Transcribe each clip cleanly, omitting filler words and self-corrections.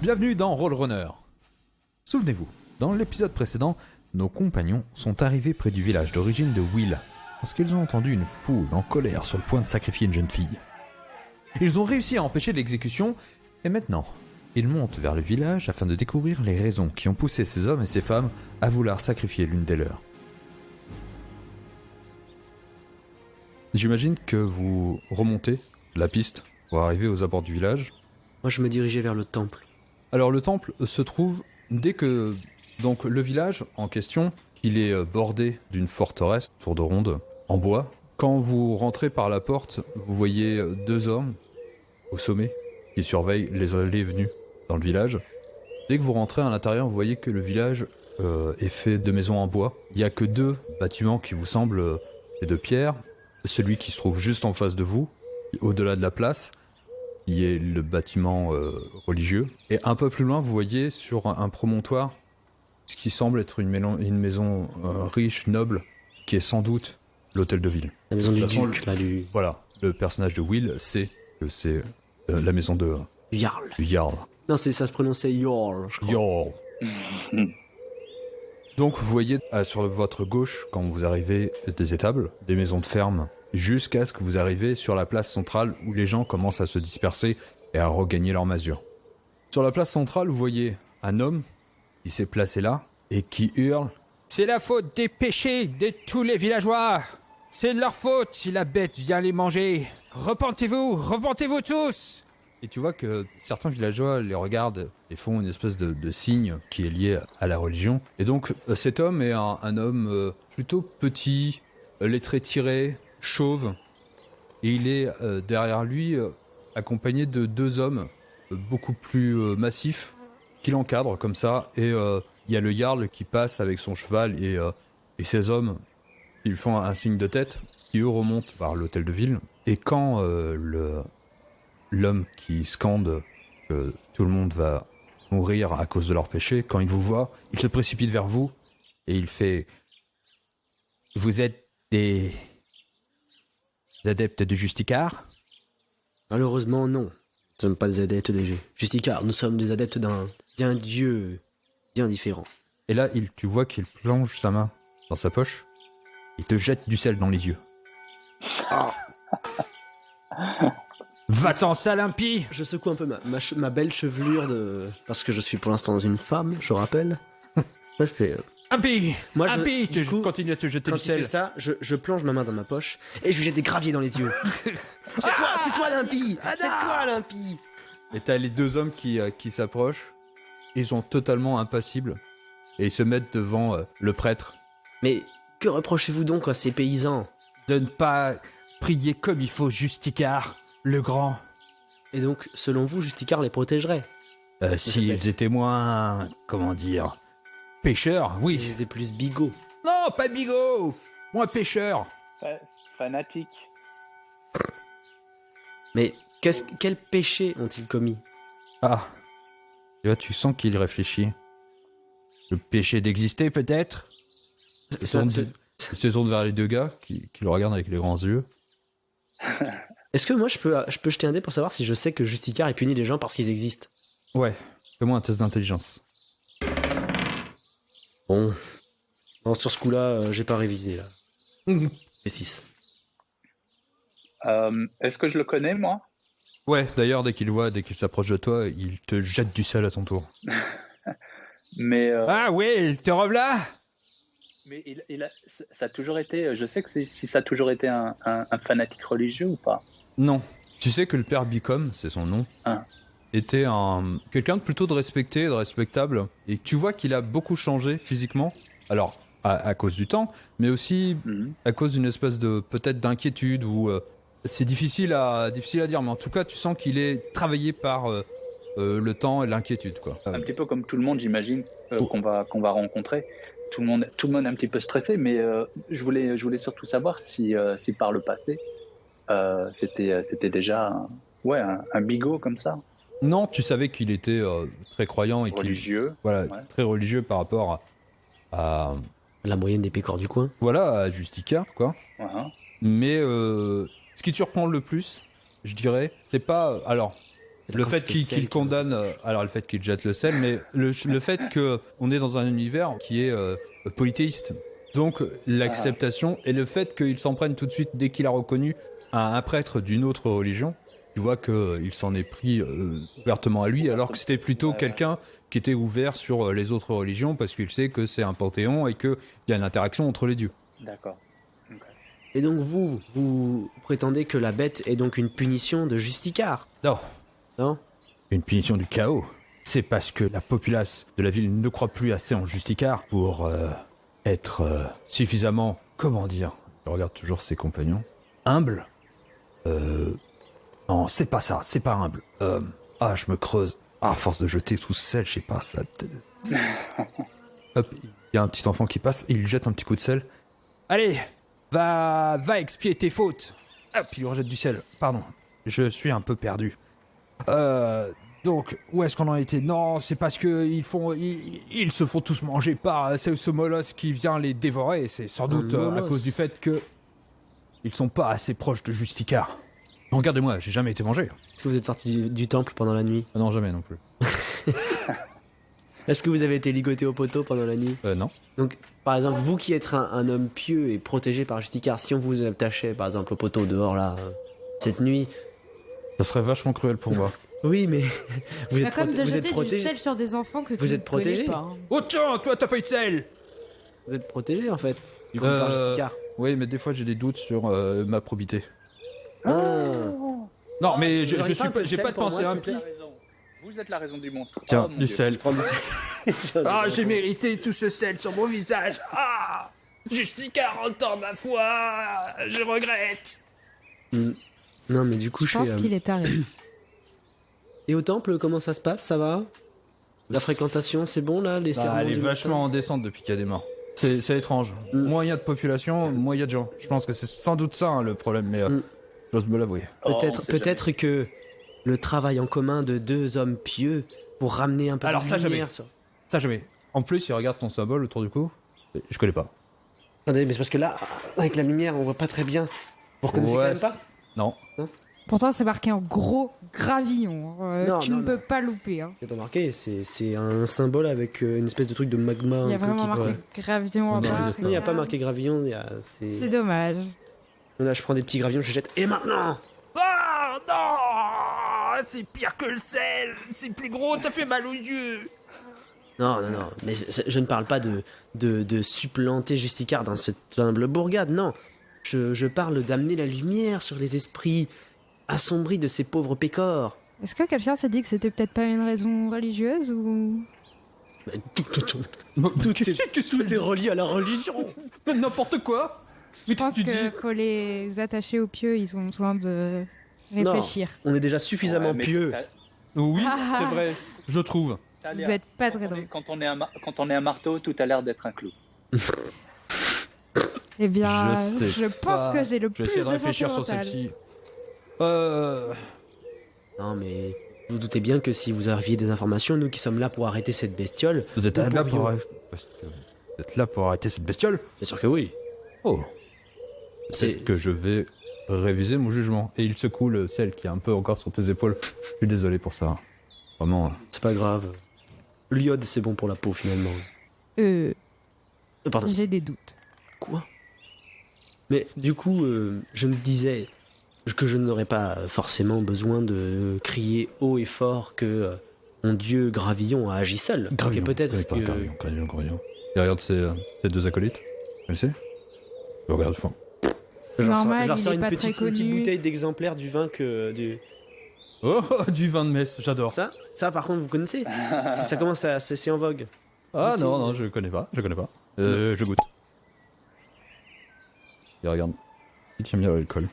Bienvenue dans Rollrunner. Souvenez-vous, dans l'épisode précédent, nos compagnons sont arrivés près du village d'origine de Will, parce qu'ils ont entendu une foule en colère sur le point de sacrifier une jeune fille. Ils ont réussi à empêcher l'exécution, et maintenant, ils montent vers le village afin de découvrir les raisons qui ont poussé ces hommes et ces femmes à vouloir sacrifier l'une des leurs. J'imagine que vous remontez la piste pour arriver aux abords du village. Moi, je me dirigeais vers le temple. Alors le temple se trouve dès que donc le village en question, il est bordé d'une forteresse tour de ronde en bois. Quand vous rentrez par la porte, vous voyez deux hommes au sommet qui surveillent les allées et venues dans le village. Dès que vous rentrez à l'intérieur, vous voyez que le village est fait de maisons en bois. Il n'y a que deux bâtiments qui vous semblent de pierre. Celui qui se trouve juste en face de vous, au-delà de la place, qui est le bâtiment religieux. Et un peu plus loin, vous voyez sur un promontoire ce qui semble être une maison riche, noble, qui est sans doute l'hôtel de ville. La maison du toute façon, duc, là, du Voilà, le personnage de Will sait que c'est la maison du Jarl. Jarl. Non, ça se prononçait Jarl, je crois. Jarl. Donc vous voyez sur votre gauche, quand vous arrivez, des étables, des maisons de ferme, jusqu'à ce que vous arrivez sur la place centrale où les gens commencent à se disperser et à regagner leur masure. Sur la place centrale, vous voyez un homme qui s'est placé là et qui hurle « C'est la faute des péchés de tous les villageois. C'est de leur faute si la bête vient les manger. Repentez-vous tous !» Et tu vois que certains villageois les regardent et font une espèce de signe qui est lié à la religion. Et donc cet homme est un homme plutôt petit, les traits tirés, chauve, et il est derrière lui accompagné de deux hommes beaucoup plus massifs qui l'encadrent comme ça, et il y a le Jarl qui passe avec son cheval et ces hommes ils font un signe de tête qui eux remontent vers l'hôtel de ville. Et quand l'homme qui scande que tout le monde va mourir à cause de leur péché, quand il vous voit, il se précipite vers vous et il fait « Vous êtes des adeptes de Justicar ?» Malheureusement, non. Nous ne sommes pas des adeptes des Justicar. Nous sommes des adeptes d'un dieu bien différent. Et là, tu vois qu'il plonge sa main dans sa poche, il te jette du sel dans les yeux. Ah. Va-t'en, sale impie! Je secoue un peu ma belle chevelure parce que je suis pour l'instant une femme, je rappelle. Je fais... Impie! Moi, Impie! du coup, continue à te jeter quand du il fait sel. ça, je plonge ma main dans ma poche et je lui jette des graviers dans les yeux. C'est toi l'impie! C'est toi l'impie! Et t'as les deux hommes qui s'approchent, ils sont totalement impassibles, et ils se mettent devant le prêtre. Mais que reprochez-vous donc à ces paysans? De ne pas prier comme il faut Justicar, le grand. Et donc, selon vous, Justicar les protégerait? S'ils étaient moins, comment dire, pêcheurs, oui. Ils étaient plus bigots. Non, pas bigot, moins pêcheurs. Fanatique. Mais quel péché ont-ils commis? Ah, tu vois, tu sens qu'il réfléchit. Le péché d'exister, peut-être. Il se tourne vers les deux gars qui le regardent avec les grands yeux. Est-ce que moi je peux jeter un dé pour savoir si je sais que Justicar punit les gens parce qu'ils existent? Ouais, fais-moi un test d'intelligence. Bon. Non, sur ce coup-là, j'ai pas révisé là. Et 6. Est-ce que je le connais, moi? Ouais, d'ailleurs, dès qu'il s'approche de toi, il te jette du sel à ton tour. Mais Ah oui, te revoilà! mais ça a toujours été. Je sais que si ça a toujours été un fanatique religieux ou pas. Non. Tu sais que le père Bicom, c'est son nom, était quelqu'un de plutôt de respecté, de respectable. Et tu vois qu'il a beaucoup changé physiquement. Alors, à cause du temps, mais aussi à cause d'une espèce de, peut-être d'inquiétude, ou c'est difficile à dire, mais en tout cas, tu sens qu'il est travaillé par le temps et l'inquiétude, quoi. Un petit peu comme tout le monde, j'imagine, qu'on va rencontrer. Tout le monde est un petit peu stressé, mais je voulais surtout savoir si par le passé, c'était déjà un bigot comme ça. Non, tu savais qu'il était très croyant et religieux. Très religieux par rapport à la moyenne des pécores du coin. Voilà, à Justicar, quoi. Uh-huh. Mais ce qui te surprend le plus, je dirais, c'est pas... Alors, Le fait qu'il condamne, alors le fait qu'il jette le sel, mais le fait qu'on est dans un univers qui est polythéiste. Donc l'acceptation et le fait qu'il s'en prenne tout de suite dès qu'il a reconnu un prêtre d'une autre religion, tu vois qu'il s'en est pris ouvertement à lui, alors que c'était plutôt quelqu'un qui était ouvert sur les autres religions parce qu'il sait que c'est un panthéon et qu'il y a une interaction entre les dieux. D'accord. Okay. Et donc vous prétendez que la bête est donc une punition de Justicar? Non. Non? Une punition du chaos. C'est parce que la populace de la ville ne croit plus assez en Justicar pour être suffisamment, comment dire, je regarde toujours ses compagnons, humble. Non, c'est pas ça, c'est pas humble. Je me creuse. À force de jeter tout ce sel, je sais pas, ça... Hop, il y a un petit enfant qui passe, il jette un petit coup de sel. Allez, va expier tes fautes. Hop, il lui rejette du sel. Pardon, je suis un peu perdu. Donc, où est-ce qu'on en était? Non, c'est parce que ils se font tous manger par ce molosse qui vient les dévorer. Et c'est sans doute à cause du fait que ils sont pas assez proches de Justicar. Regardez-moi, j'ai jamais été mangé. Est-ce que vous êtes sorti du temple pendant la nuit? Non, jamais non plus. Est-ce que vous avez été ligoté au poteau pendant la nuit? Non. Donc, par exemple, vous qui êtes un homme pieux et protégé par Justicar, si on vous attachait, par exemple, au poteau dehors, là, cette nuit... Ça serait vachement cruel pour moi. Oui, mais... vous êtes comme de vous êtes jeter du protégé. sel sur des enfants que Vous tu êtes ne connais protégé. pas. Hein. Oh tiens, toi t'as pas eu de sel. Vous êtes protégé, en fait, du coup, par Justicar. Oui, mais des fois j'ai des doutes sur ma probité. Ah. Non, mais Vous auriez pas un peu de j'ai sel pas de pour pensée moi, s'il impie. vous plaît? Vous êtes la raison du monstre. Tiens, Oh, mon du Dieu. sel. Prends du sel. J'ai mérité tout ce sel sur mon visage. Justicar entend ma foi. Je regrette. Non, mais du coup, Je pense qu'il est taré. Et au temple, comment ça se passe? Ça va? La fréquentation, c'est bon, là? Les sermons Elle est du vachement en descente depuis qu'il y a des morts. C'est étrange. Moins il y a de population, moins il y a de gens. Je pense que c'est sans doute ça hein, le problème, mais j'ose me l'avouer. Peut-être que le travail en commun de deux hommes pieux pour ramener un peu Alors de ça, lumière jamais. sur... Ça jamais. En plus, il regarde ton symbole autour du cou. Je connais pas. Attendez, mais c'est parce que là, avec la lumière, on voit pas très bien. Vous reconnaissez quand même pas? Non. Pourtant, c'est marqué en gros gravillon. Non, Tu non, ne peux non. pas louper. Hein. C'est pas marqué, c'est un symbole avec une espèce de truc de magma. Il y a un peu vraiment qui- marqué ouais. gravillon en Non, bas. Non, il n'y a pas marqué gravillon, C'est dommage. Là, je prends des petits gravillons, je jette. Et maintenant? Ah non, c'est pire que le sel. C'est plus gros, ça fait mal aux yeux. Non, mais je ne parle pas de supplanter Justicar dans cette humble bourgade, non. Je parle d'amener la lumière sur les esprits assombris de ces pauvres pécores. Est-ce que quelqu'un s'est dit que c'était peut-être pas une raison religieuse ou... Tout est relié à la religion. N'importe quoi. Je pense qu'il faut les attacher aux pieux, ils ont besoin de réfléchir. On est déjà suffisamment Ouais, mais pieux. Oui, Ah. c'est vrai. Je trouve. t'as Vous l'air- êtes pas très quand on est- drôle. quand on est un marteau, tout a l'air d'être un clou. Eh bien, Je sais je pense pas. que j'ai le Je vais plus essayer de de réfléchir sur sentimental. celle-ci. Non, mais vous vous doutez bien que si vous aviez des informations, nous qui sommes là pour arrêter cette bestiole, Vous êtes nous là pourrions- pour vous êtes là pour arrêter cette bestiole. Bien sûr que oui. Oh. C'est- C'est que je vais réviser mon jugement. Et il secoue le sel qui est un peu encore sur tes épaules. Je suis désolé pour ça. Vraiment. C'est pas grave. L'iode, c'est bon pour la peau, finalement. Pardon. J'ai des doutes. Quoi? Mais du coup, je me disais que je n'aurais pas forcément besoin de crier haut et fort que mon dieu Gravillon a agi seul. Gravillon. Ok, peut-être Oui, pas que... Gravillon. Il regarde ses deux acolytes. Tu le sais? Il regarde le fond. C'est normal, je leur il sors est une pas petite, très une petite connu. bouteille d'exemplaire du vin que... Oh, du vin de messe, j'adore. Ça, par contre, vous connaissez? Ça commence à... C'est en vogue. Ah Ok. non, je connais pas. Je goûte. Il regarde. Il tient bien l'alcool.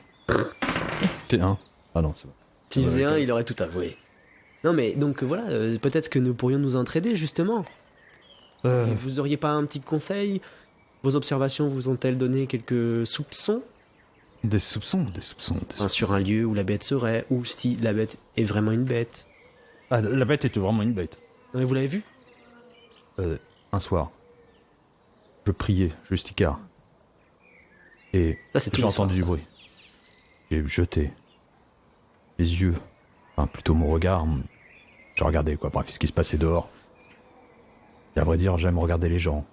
T'es un. Ah non, c'est bon. S'il Ouais, faisait ok. un, il aurait tout avoué. Non mais donc voilà, peut-être que nous pourrions nous entraider justement. Vous auriez pas un petit conseil? Vos observations vous ont-elles donné quelques soupçons? Des soupçons. Enfin, sur un lieu où la bête serait, ou si la bête est vraiment une bête? Ah, la bête était vraiment une bête. Non, mais vous l'avez vu? Un soir, je priais Justicar. Et Ça c'est tout j'ai le entendu soir, du bruit. J'ai jeté les yeux Enfin, plutôt mon regard. Je regardais, quoi. Bref, ce qui se passait dehors. Et à vrai dire, j'aime regarder les gens.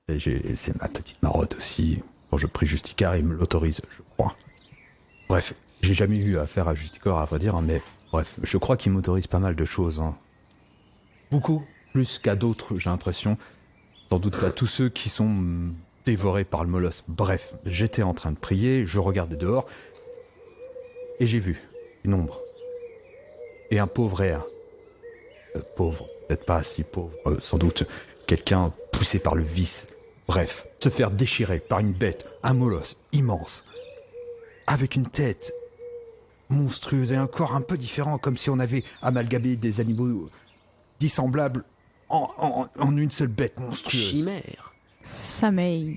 Et c'est ma petite marotte aussi. Quand je prie Justicar, il me l'autorise, je crois. Bref, j'ai jamais eu affaire à Justicar, à vrai dire, hein, mais bref, je crois qu'il m'autorise pas mal de choses. Hein. Beaucoup plus qu'à d'autres, j'ai l'impression. Sans doute pas tous ceux qui sont dévorés par le molosse. Bref, j'étais en train de prier, je regardais dehors, et j'ai vu une ombre. Et un pauvre air. Pauvre, peut-être pas si pauvre, sans doute quelqu'un poussé par le vice. Bref, se faire déchirer par une bête, un molosse immense, avec une tête monstrueuse et un corps un peu différent, comme si on avait amalgamé des animaux dissemblables en une seule bête monstrueuse. Chimère. Samhain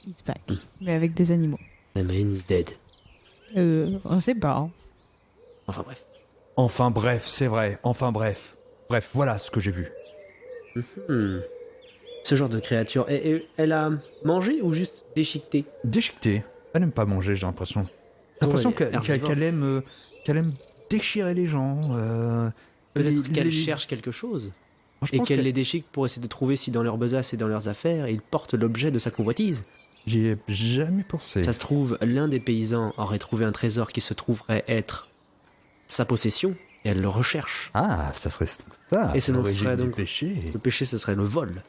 is back, mais avec des animaux. Samhain is dead. On sait pas. Hein. Enfin bref. Enfin bref, c'est vrai, enfin bref. Bref, voilà ce que j'ai vu. Ce genre de créature, elle a mangé ou juste déchiqueté? Déchiquetée. Elle n'aime pas manger, j'ai l'impression. J'ai l'impression qu'elle aime déchirer les gens. Peut-être qu'elle cherche quelque chose. Et qu'elle les déchique pour essayer de trouver si dans leur besace et dans leurs affaires, ils portent l'objet de sa convoitise. J'y ai jamais pensé. Ça se trouve, l'un des paysans aurait trouvé un trésor qui se trouverait être sa possession, et elle le recherche. Ah, ça serait ça. Et ce l'origine serait du donc péché. le péché, ce serait le vol.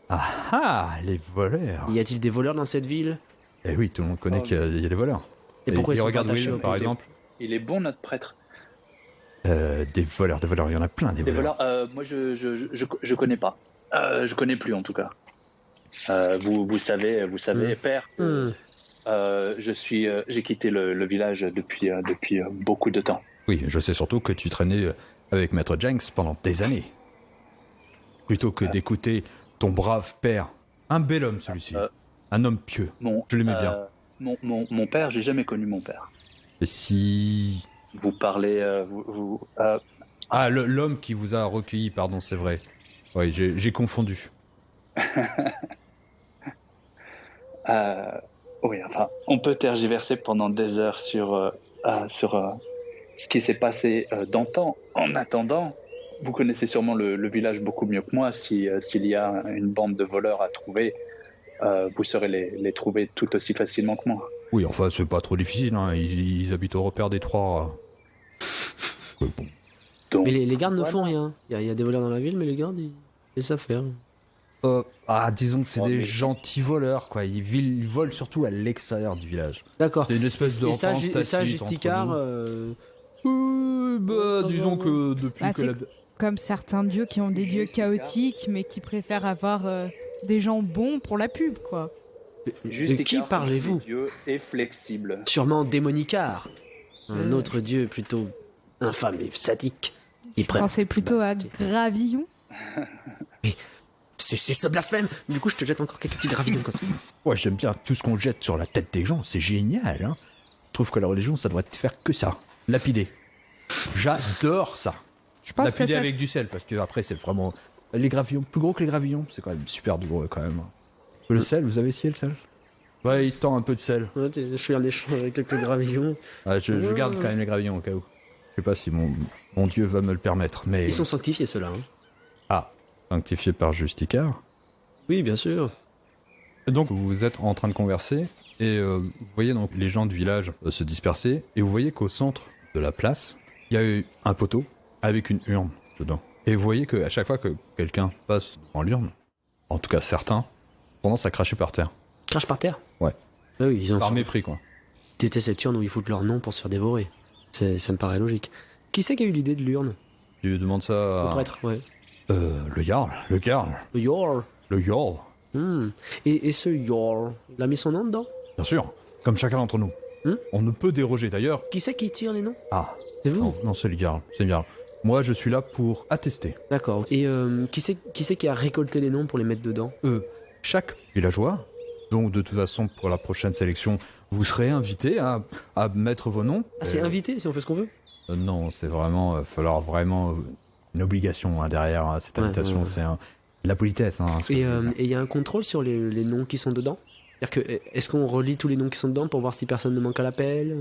Ah, les voleurs. Y a-t-il des voleurs dans cette ville? Eh oui, tout le monde connaît qu'il y a des voleurs. Et pourquoi ils sont regarde pas attachés Will, au par côté? exemple. Il est bon notre prêtre. Des voleurs, il y en a plein des Des voleurs. voleurs. Moi je connais pas. Je connais plus en tout cas. Vous savez, père. J'ai quitté le village depuis beaucoup de temps. Oui, je sais surtout que tu traînais avec Maître Jenks pendant des années. Plutôt que d'écouter ton brave père. Un bel homme celui-ci. Un homme pieux. Je l'aimais bien. Mon père, j'ai jamais connu mon père. Et si... Vous parlez... Ah, l'homme qui vous a recueilli, pardon, c'est vrai. Oui, j'ai confondu. Oui, enfin, on peut tergiverser pendant des heures sur ce qui s'est passé d'antan. En attendant, vous connaissez sûrement le village beaucoup mieux que moi. S'il y a une bande de voleurs à trouver, vous saurez les trouver tout aussi facilement que moi. Oui, enfin, c'est pas trop difficile. Hein. Ils habitent au repère des Trois. Bon. Donc, Mais les gardes ne voilà. font rien. Il y a des voleurs dans la ville, mais les gardes, ils savent faire. Disons que c'est Oh, des mais- gentils voleurs, quoi. Ils volent surtout à l'extérieur du village. D'accord. C'est une espèce Et ça, d'entente tacite Justicard, entre ça nous. va. Disons que depuis Bah, que c'est la... comme certains dieux qui ont des dieux Justicard. chaotiques, mais qui préfèrent avoir des gens bons pour la pub, quoi. Juste de qui écart parlez-vous? entre les dieux est flexible. Sûrement Démonicar. Un autre dieu plutôt infâme et sadique. Il Je pensais plutôt à Bah, Gravillon. c'est ce blasphème. Du coup, je te jette encore quelques petits gravillons comme ça. Ouais, j'aime bien tout ce qu'on jette sur la tête des gens, c'est génial, hein. Je trouve que la religion, ça devrait faire que ça. Lapider. J'adore ça. Je pense Lapider que ça, avec du sel, parce que après, c'est vraiment... Les gravillons, plus gros que les gravillons, c'est quand même super douloureux, quand même. Le sel, vous avez essayé le sel? Ouais, il tend un peu de sel. Ouais, je fais un échange avec quelques gravillons. Ouais, je garde quand même les gravillons au cas où. Je sais pas si mon Dieu va me le permettre, mais... Ils sont sanctifiés, ceux-là. Hein. Ah, sanctifié par Justicard. Oui, bien sûr. Et donc, vous êtes en train de converser, et vous voyez donc les gens du village se disperser, et vous voyez qu'au centre de la place, il y a eu un poteau avec une urne dedans. Et vous voyez qu'à chaque fois que quelqu'un passe devant l'urne, en tout cas certains, ont tendance à cracher par terre. Crache par terre. Ouais. Ah oui, ils ont Par mépris, quoi. T'étais cette urne où ils foutent leur nom pour se faire dévorer. Ça me paraît logique. Qui c'est qui a eu l'idée de l'urne? Tu demandes ça Le à... prêtre, ouais. Le Jarl. Le Yor. Le Jarl, Et ce Yor, il a mis son nom dedans? bien sûr. Comme chacun d'entre nous. On ne peut déroger, d'ailleurs. Qui c'est qui tire les noms? Ah, C'est vous? non, c'est le Jarl. C'est le Jarl. Moi, je suis là pour attester. D'accord. Et qui c'est qui a récolté les noms pour les mettre dedans? Chaque villageois, donc de toute façon, pour la prochaine sélection, vous serez invité à mettre vos noms. Ah, c'est invité si on fait ce qu'on veut? Non, c'est vraiment... falloir vraiment... une obligation derrière cette invitation. ouais. C'est de la politesse. Ce que Et je veux dire. il y a un contrôle sur les noms qui sont dedans? C'est-à-dire que, est-ce qu'on relit tous les noms qui sont dedans pour voir si personne ne manque à l'appel?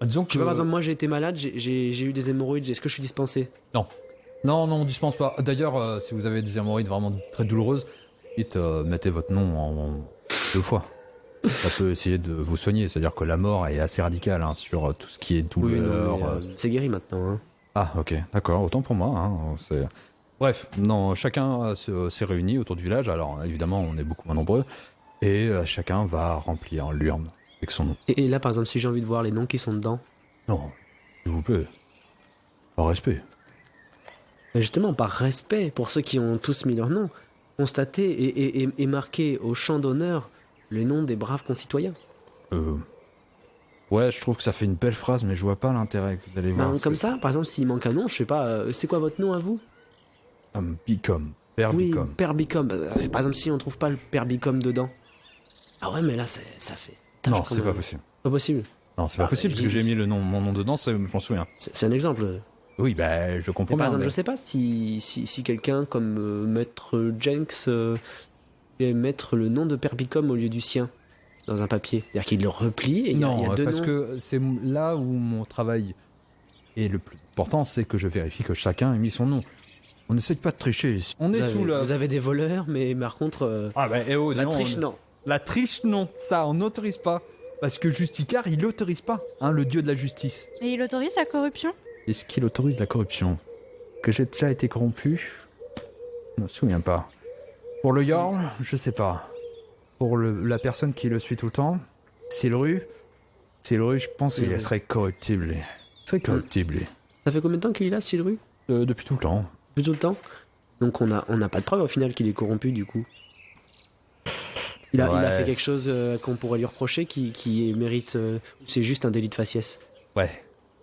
Disons Je sais que... pas, par exemple, moi j'ai été malade, j'ai eu des hémorroïdes, est-ce que je suis dispensé? Non, on dispense pas. D'ailleurs, si vous avez des hémorroïdes vraiment très douloureuses, vite, mettez votre nom en 2 fois. Ça peut essayer de vous soigner. C'est-à-dire que la mort est assez radicale hein, sur tout ce qui est Oui, douleur. non, mais, c'est guéri maintenant. Hein. Ah, ok, d'accord, autant pour moi. Hein, bref, non, chacun s'est réuni autour du village. Alors, évidemment, on est beaucoup moins nombreux. Et chacun va remplir l'urne avec son nom. Et là, par exemple, si j'ai envie de voir les noms qui sont dedans, Non, s'il vous plaît. Par respect. mais justement, par respect pour ceux qui ont tous mis leur nom, constater et marquer au champ d'honneur le nom des braves concitoyens. Ouais, je trouve que ça fait une belle phrase, mais je vois pas l'intérêt que vous allez voir. Comme ça, par exemple, s'il manque un nom, je sais pas, c'est quoi votre nom à vous? Bicom. Père Oui, Bicom. Père Bicom. Par exemple, si on trouve pas le Père Bicom dedans. Ah ouais, mais là, ça fait... tâche Non, quand c'est même. pas possible. Pas possible. Non, c'est pas possible, parce que j'ai mis mon nom dedans, je m'en souviens. C'est un exemple. Oui, bah, je comprends Mais par bien. exemple, je sais pas si quelqu'un comme Maître Jenks peut mettre le nom de Père Bicom au lieu du sien dans un papier. C'est-à-dire qu'il le replie et il y a deux parce noms. que c'est là où mon travail est le plus important, c'est que je vérifie que chacun ait mis son nom. On n'essaye pas de tricher ici. On est sous la... Vous avez des voleurs, mais par contre, Ah bah, la triche, non. La triche, non. Ça, on n'autorise pas. Parce que Justicar, il l'autorise pas, hein, le dieu de la justice. Et il autorise la corruption? Est-ce qu'il autorise la corruption? Que j'ai déjà été corrompu? Je me souviens pas. Pour le Jarl, je sais pas. Pour la personne qui le suit tout le temps, Silru, je pense qu'il serait corruptible. Il serait corruptible. Ça fait combien de temps qu'il est là, Silru? Depuis tout le temps. Depuis tout le temps. Donc on n'a pas de preuve au final qu'il est corrompu du coup. Il a fait quelque chose qu'on pourrait lui reprocher qui mérite... c'est juste un délit de faciès. Ouais.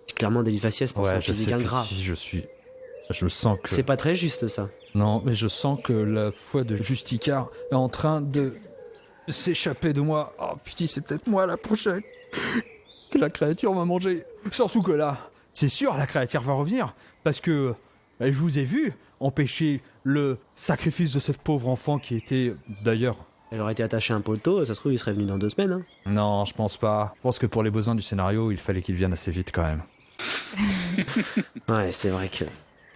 C'est clairement un délit de faciès pour son je physique sais ingrat. si je sens que... C'est pas très juste ça. Non, mais je sens que la foi de Justicar est en train de s'échapper de moi. Oh putain, c'est peut-être moi la prochaine. Que la créature va manger. Surtout que là, c'est sûr, la créature va revenir. Parce que je vous ai vu empêcher le sacrifice de cette pauvre enfant qui était d'ailleurs... Elle aurait été attachée à un poteau, ça se trouve il serait venu dans 2 semaines. Hein. Non, je pense pas. Je pense que pour les besoins du scénario, il fallait qu'il vienne assez vite quand même. Ouais, c'est vrai que...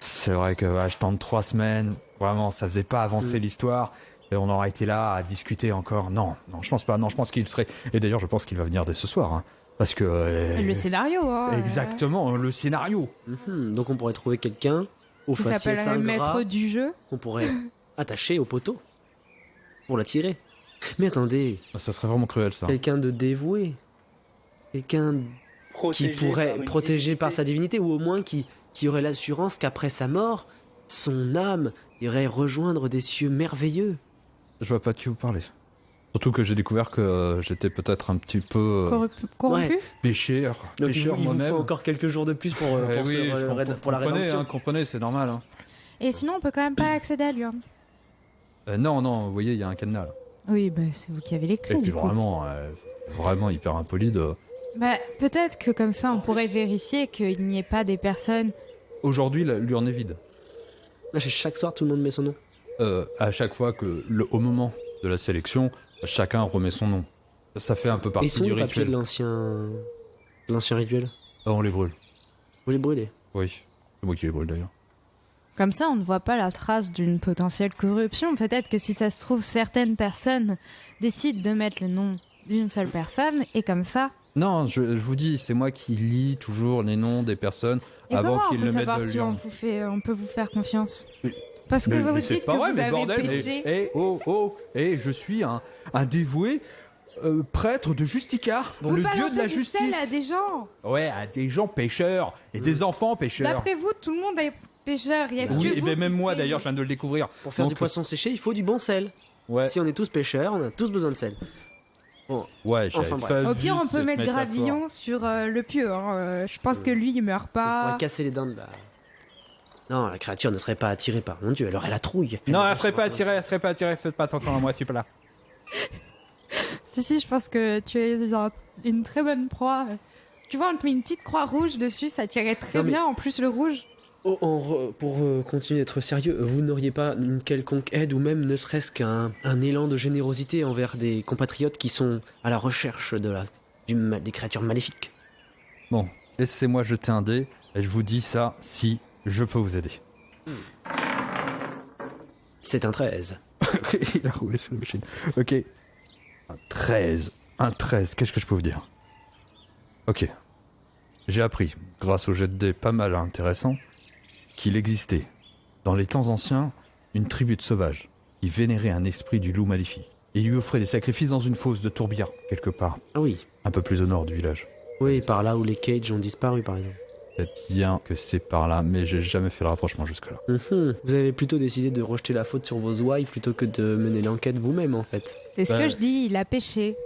C'est vrai que je tente 3 semaines. Vraiment, ça faisait pas avancer l'histoire. Et on aurait été là à discuter encore. Non, je pense pas. Non, je pense qu'il serait... Et d'ailleurs, je pense qu'il va venir dès ce soir. Hein, parce que... Le scénario, hein. Exactement, le scénario. Donc on pourrait trouver quelqu'un au Qui faciès s'appelle le ingrat maître du jeu. qu'on pourrait attacher au poteau pour la tirer. Mais attendez, Ça serait vraiment cruel, ça. quelqu'un de dévoué, quelqu'un qui pourrait protéger par sa divinité, ou au moins qui aurait l'assurance qu'après sa mort, son âme irait rejoindre des cieux merveilleux. Je vois pas de qui vous parlez. Surtout que j'ai découvert que j'étais peut-être un petit peu Corrompu? pécheur. Donc Pécheur il vous moi-même. faut encore quelques jours de plus pour Oui, la rédemption. comprenez, c'est normal. Hein. Et sinon, on peut quand même pas accéder à l'urne. Non, vous voyez, il y a un cadenas là. Oui, bah c'est vous qui avez les clés. Et puis du coup. vraiment hyper impoli de... Bah, peut-être que comme ça, on pourrait vérifier qu'il n'y ait pas des personnes. Aujourd'hui, l'urne est vide. Là, chaque soir, tout le monde met son nom. À chaque fois que, au moment de la sélection, chacun remet son nom. Ça fait un peu Et partie ils sont du les papiers de rituel. l'ancien rituel. On les brûle. Vous les brûlez. Oui, c'est moi qui les brûle d'ailleurs. Comme ça, on ne voit pas la trace d'une potentielle corruption. Peut-être que si ça se trouve, certaines personnes décident de mettre le nom d'une seule personne, et comme ça... Non, je vous dis, c'est moi qui lis toujours les noms des personnes Et avant comment on qu'ils peut le mettent savoir dans si l'urne. on peut vous faire confiance? Mais- Parce que vous c'est dites pas que vrai, vous mais avez bordel, péché. je suis un dévoué prêtre de Justicar, Vous le dieu balancez de la du justice. sel à des gens. Ouais, à des gens pêcheurs et des enfants pêcheurs. D'après vous, tout le monde est pêcheur. Il y a que Oui, vous et ben qui même moi savez. d'ailleurs, je viens de le découvrir. Pour faire Donc, du poisson séché, il faut du bon sel. Ouais, Si on est tous pêcheurs, on a tous besoin de sel. ouais, j'avais Enfin, pas Au vu pire, on peut cette mettre métaphore. Gravillon sur le pieu. Hein. Je pense que lui, il meurt On pourrait pas. casser les dents de la... Non, la créature ne serait pas attirée par mon dieu, elle aurait la trouille. Non, elle serait pas attirée, faites pas attention à moi, tu peux là. Si, je pense que tu es une très bonne proie. Tu vois, on te met une petite croix rouge dessus, ça tirait très Non, mais- bien. En plus, le rouge. Pour continuer d'être sérieux, vous n'auriez pas une quelconque aide ou même ne serait-ce qu'un élan de générosité envers des compatriotes qui sont à la recherche des créatures maléfiques? Bon, laissez-moi jeter un dé, et je vous dis ça si je peux vous aider. C'est un 13. Il a roulé sur la machine. Ok. Un 13. Un 13, qu'est-ce que je peux vous dire? Ok. J'ai appris, grâce au jet de dés pas mal intéressant, qu'il existait, dans les temps anciens, une tribu de sauvages qui vénérait un esprit du loup maléfique et lui offrait des sacrifices dans une fosse de tourbière, quelque part, Ah oui. un peu plus au nord du village. Oui, par là où les cages ont disparu, par exemple. Peut-être bien que c'est par là, mais j'ai jamais fait le rapprochement jusque-là. Vous avez plutôt décidé de rejeter la faute sur vos ouailles plutôt que de mener l'enquête vous-même, en fait. C'est ce Bah, que je dis, il a péché.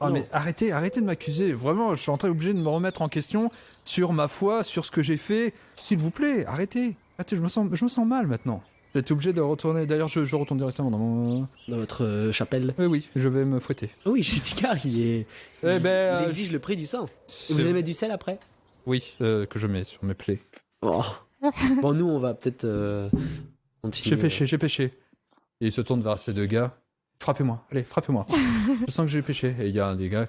Ah Non. mais arrêtez de m'accuser. Vraiment, je suis en train obligé de me remettre en question sur ma foi, sur ce que j'ai fait. S'il vous plaît, arrêtez. Je me sens mal maintenant. J'étais obligé de retourner. D'ailleurs, je retourne directement dans mon... Dans votre chapelle. Oui, je vais me fouetter. Oui, Car il exige le prix du sang. Et vous allez mettre du sel après? Oui, que je mets sur mes plaies. Oh. Bon, nous, on va peut-être continuer. J'ai péché. Et il se tourne vers ces deux gars. Frappez-moi, allez, frappez-moi. Je sens que j'ai péché. Et il y a un des gars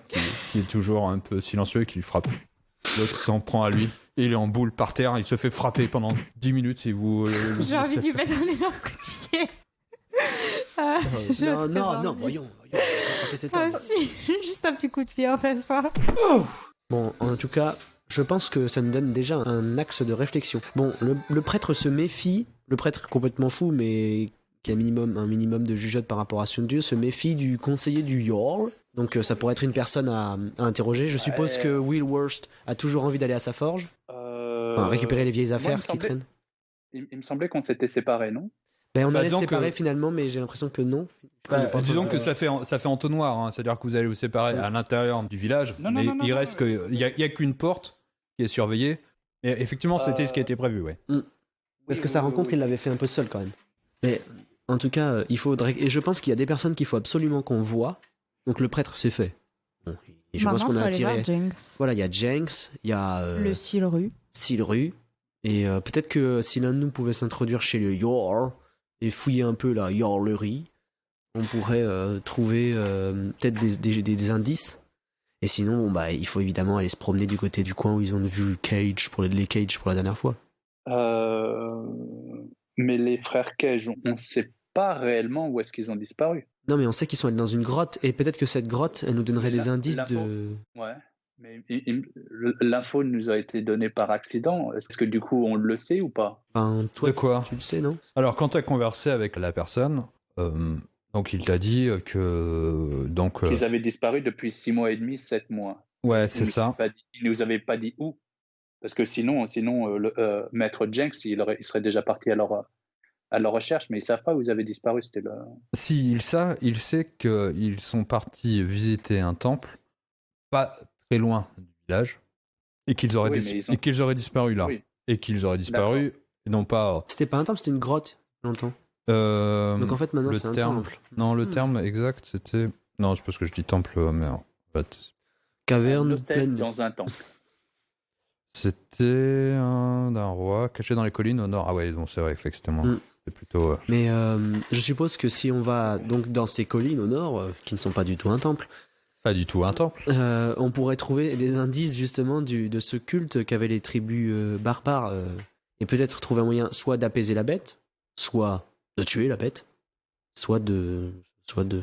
qui est toujours un peu silencieux et qui lui frappe. L'autre s'en prend à lui. Et il est en boule par terre. Il se fait frapper pendant 10 minutes. Et vous... J'ai envie de lui mettre un énorme coup de pied. Non, voyons. On va frapper cet homme. Ah si, juste un petit coup de pied en fait ça. Bon, en tout cas, je pense que ça nous donne déjà un axe de réflexion. Bon, le prêtre se méfie, le prêtre complètement fou, mais qui a un minimum de jugeote par rapport à son dieu, se méfie du conseiller du Jarl. Donc ça pourrait être une personne à interroger. Je suppose que Will Wurst a toujours envie d'aller à sa forge, récupérer les vieilles affaires qui traînent. Il me semblait qu'on s'était séparés, non? Ben, on allait se disons séparer que- finalement, mais j'ai l'impression que non. disons que ça fait entonnoir, hein. C'est-à-dire que vous allez vous séparer à l'intérieur du village, Non, mais il non. reste que il y a qu'une porte qui est surveillée. Et effectivement, c'était ce qui a été prévu, ouais. Parce que sa rencontre, il l'avait fait un peu seul quand même. Mais en tout cas, il faudrait. Et je pense qu'il y a des personnes qu'il faut absolument qu'on voit. Donc le prêtre, c'est fait. Bon, et je pense qu'on a attiré. Voilà, il y a Jenks, il y a Le Silru. Silru. Et peut-être que si l'un de nous pouvait s'introduire chez le Jarl et fouiller un peu la Jarlerie, on pourrait trouver peut-être des indices. Et sinon, bon, bah, il faut évidemment aller se promener du côté du coin où ils ont vu les Cages pour la dernière fois. Mais les frères Cage, on ne sait pas réellement où est-ce qu'ils ont disparu. Non, mais on sait qu'ils sont allés dans une grotte, et peut-être que cette grotte, elle nous donnerait des indices de... Ouais, mais l'info nous a été donnée par accident. Est-ce que du coup on le sait ou pas? Enfin, toi, De quoi? tu le sais, non? Alors, quand tu as conversé avec la personne, donc il t'a dit que... Qu'ils avaient disparu depuis 6 mois et demi, 7 mois. Ouais, c'est ça. Il nous avait pas dit où. Parce que sinon Maître Jenks, il serait déjà parti à leur recherche, mais ils savent pas où ils avaient disparu. C'était le... Si, il sait qu'ils sont partis visiter un temple, pas très loin du village, et qu'ils auraient, et qu'ils auraient disparu là. Oui. Et qu'ils auraient disparu, et non pas... C'était pas un temple, c'était une grotte, longtemps. Donc en fait, maintenant, c'est un temple. Non, le terme exact, c'était... Non, c'est parce que je dis temple, mais en fait... Caverne hôtel pleine de... dans un temple. C'était d'un roi caché dans les collines au nord. Ah ouais, donc c'est vrai, effectivement. C'est plutôt... Mais je suppose que si on va donc dans ces collines au nord, qui ne sont pas du tout un temple, Pas du tout un temple. on pourrait trouver des indices justement de ce culte qu'avaient les tribus barbares, et peut-être trouver un moyen soit d'apaiser la bête, soit de tuer la bête, soit de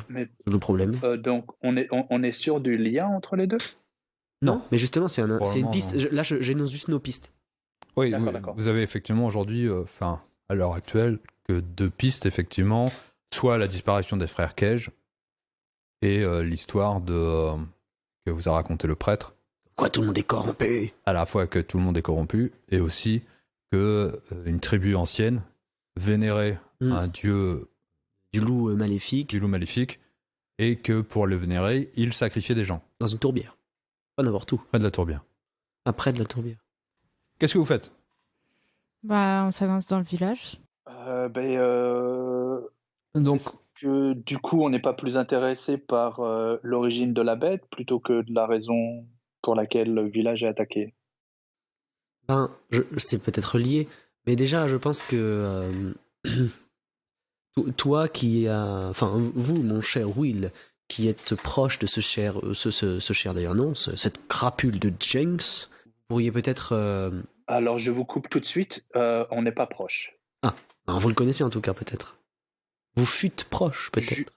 Mais, le problème. donc on est sûr du lien entre les deux? Non, mais justement c'est une Probablement, piste. non. Là, j'énonce juste nos pistes. Oui, D'accord. vous avez effectivement aujourd'hui, à l'heure actuelle, que deux pistes, effectivement. Soit la disparition des frères Cage et l'histoire que vous a raconté le prêtre. Quoi, tout le monde est corrompu. À la fois que tout le monde est corrompu et aussi que une tribu ancienne vénérait un dieu Du loup maléfique du loup maléfique et que pour le vénérer, il sacrifiait des gens dans une tourbière. Pas n'importe où. près de la tourbière. Après de la tourbière. Qu'est-ce que vous faites? Bah, on s'avance dans le village. Donc, Est-ce que du coup on n'est pas plus intéressé par l'origine de la bête plutôt que de la raison pour laquelle le village est attaqué? Ben, c'est peut-être lié, mais déjà, je pense que toi qui a, enfin vous, mon cher Will, qui êtes proche de ce cher d'ailleurs non, cette crapule de Jenks, pourriez peut-être... Alors, je vous coupe tout de suite. On n'est pas proche. vous le connaissez en tout cas, peut-être. Vous fûtes proche, peut-être.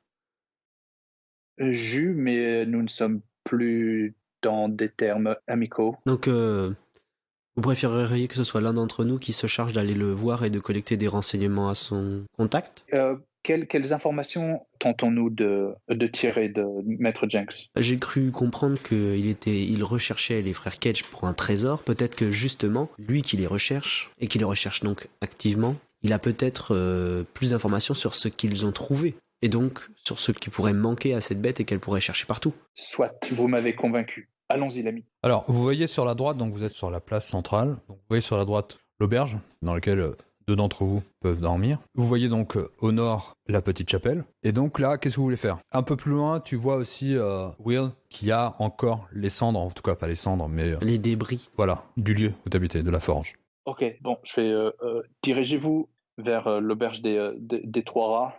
Mais nous ne sommes plus dans des termes amicaux. Donc, vous préféreriez que ce soit l'un d'entre nous qui se charge d'aller le voir et de collecter des renseignements à son contact? Quelles informations tentons-nous de tirer de Maître Jenks? J'ai cru comprendre qu'il recherchait les frères Cage pour un trésor. Peut-être que justement, lui qui les recherche, et qui les recherche donc activement, il a peut-être plus d'informations sur ce qu'ils ont trouvé. Et donc, sur ce qui pourrait manquer à cette bête et qu'elle pourrait chercher partout. Soit, vous m'avez convaincu. Allons-y, l'ami. Alors, vous voyez sur la droite, donc vous êtes sur la place centrale. Donc, vous voyez sur la droite l'auberge dans laquelle deux d'entre vous peuvent dormir. Vous voyez donc au nord la petite chapelle. Et donc là, qu'est-ce que vous voulez faire? Un peu plus loin, tu vois aussi Will qui a encore les cendres, en tout cas pas les cendres, mais les débris. Voilà, du lieu où t'habitais, de la forge. Ok, bon, je vais dirigez-vous vers l'auberge des Trois Rats.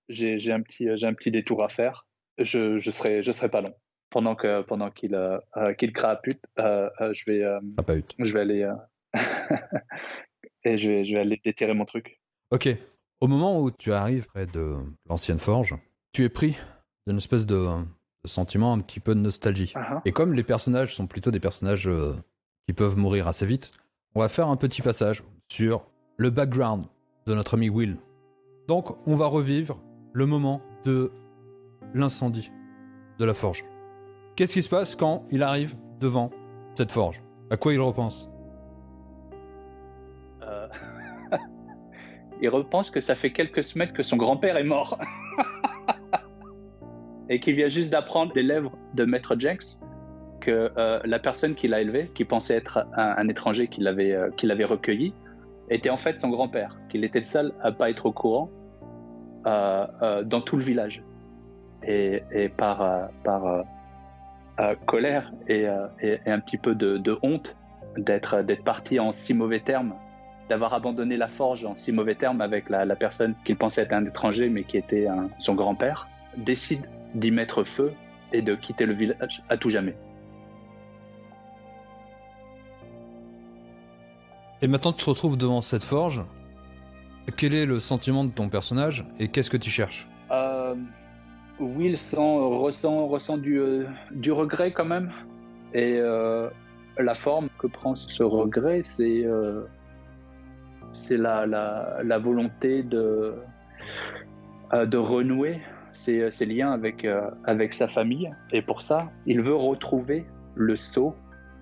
J'ai un petit détour à faire. Je serai pas long. Pendant qu'il crapute, je vais aller et je vais aller déterrer mon truc. Ok. Au moment où tu arrives près de l'ancienne forge, tu es pris d'une espèce de sentiment un petit peu de nostalgie. Uh-huh. Et comme les personnages sont plutôt des personnages qui peuvent mourir assez vite, on va faire un petit passage sur le background de notre ami Will. Donc, on va revivre le moment de l'incendie de la forge. Qu'est-ce qui se passe quand il arrive devant cette forge? À quoi il repense? Il repense que ça fait quelques semaines que son grand-père est mort. Et qu'il vient juste d'apprendre des lèvres de Maître Jenks que la personne qui l'a élevé, qui pensait être un étranger qu'il avait recueilli, était en fait son grand-père, qu'il était le seul à pas être au courant dans tout le village. Et par colère et un petit peu de honte d'être parti en si mauvais termes, d'avoir abandonné la forge en si mauvais termes avec la personne qu'il pensait être un étranger mais qui était son grand-père, décide d'y mettre feu et de quitter le village à tout jamais. Et maintenant tu te retrouves devant cette forge. Quel est le sentiment de ton personnage et qu'est-ce que tu cherches? Will ressent du regret quand même. Et la forme que prend ce regret, c'est la volonté de renouer ses liens avec sa famille. Et pour ça, il veut retrouver le sceau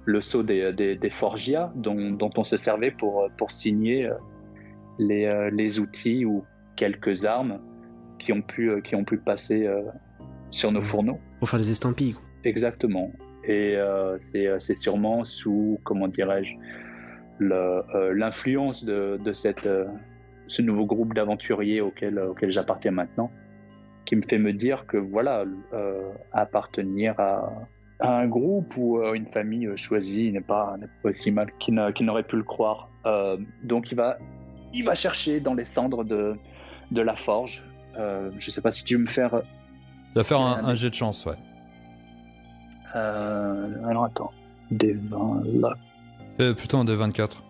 des Forgia dont on se servait pour signer les outils ou quelques armes qui ont pu passer sur nos fourneaux. Pour faire des estampilles. Exactement. Et c'est sûrement sous, comment dirais-je, l'influence de ce nouveau groupe d'aventuriers auquel j'appartiens maintenant, qui me fait me dire que voilà, appartenir à un groupe ou à une famille choisie n'est pas aussi mal qu'il n'aurait pu le croire. Donc il va chercher dans les cendres de la forge. Je sais pas si tu veux me faire... Tu vas faire un jet de chance, ouais. Alors attends, des 20 là. Plutôt un des 24.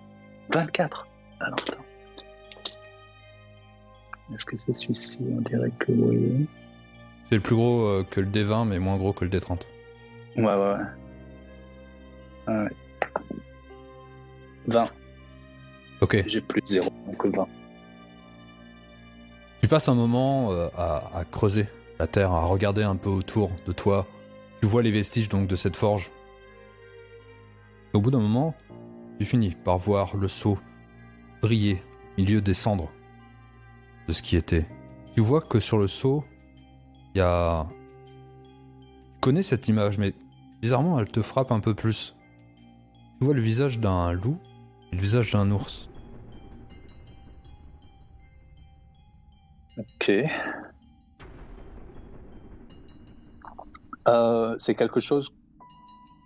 24. Alors attends. Est-ce que c'est celui-ci? On dirait que oui. C'est le plus gros que le D20, mais moins gros que le D30. Ouais. 20. Ok. J'ai plus de 0, donc 20. Tu passes un moment à creuser la terre, à regarder un peu autour de toi. Tu vois les vestiges donc de cette forge. Et au bout d'un moment, tu finis par voir le sceau briller au milieu des cendres de ce qui était. Tu vois que sur le sceau, il y a... Tu connais cette image, mais bizarrement, elle te frappe un peu plus. Tu vois le visage d'un loup et le visage d'un ours. Ok. C'est quelque chose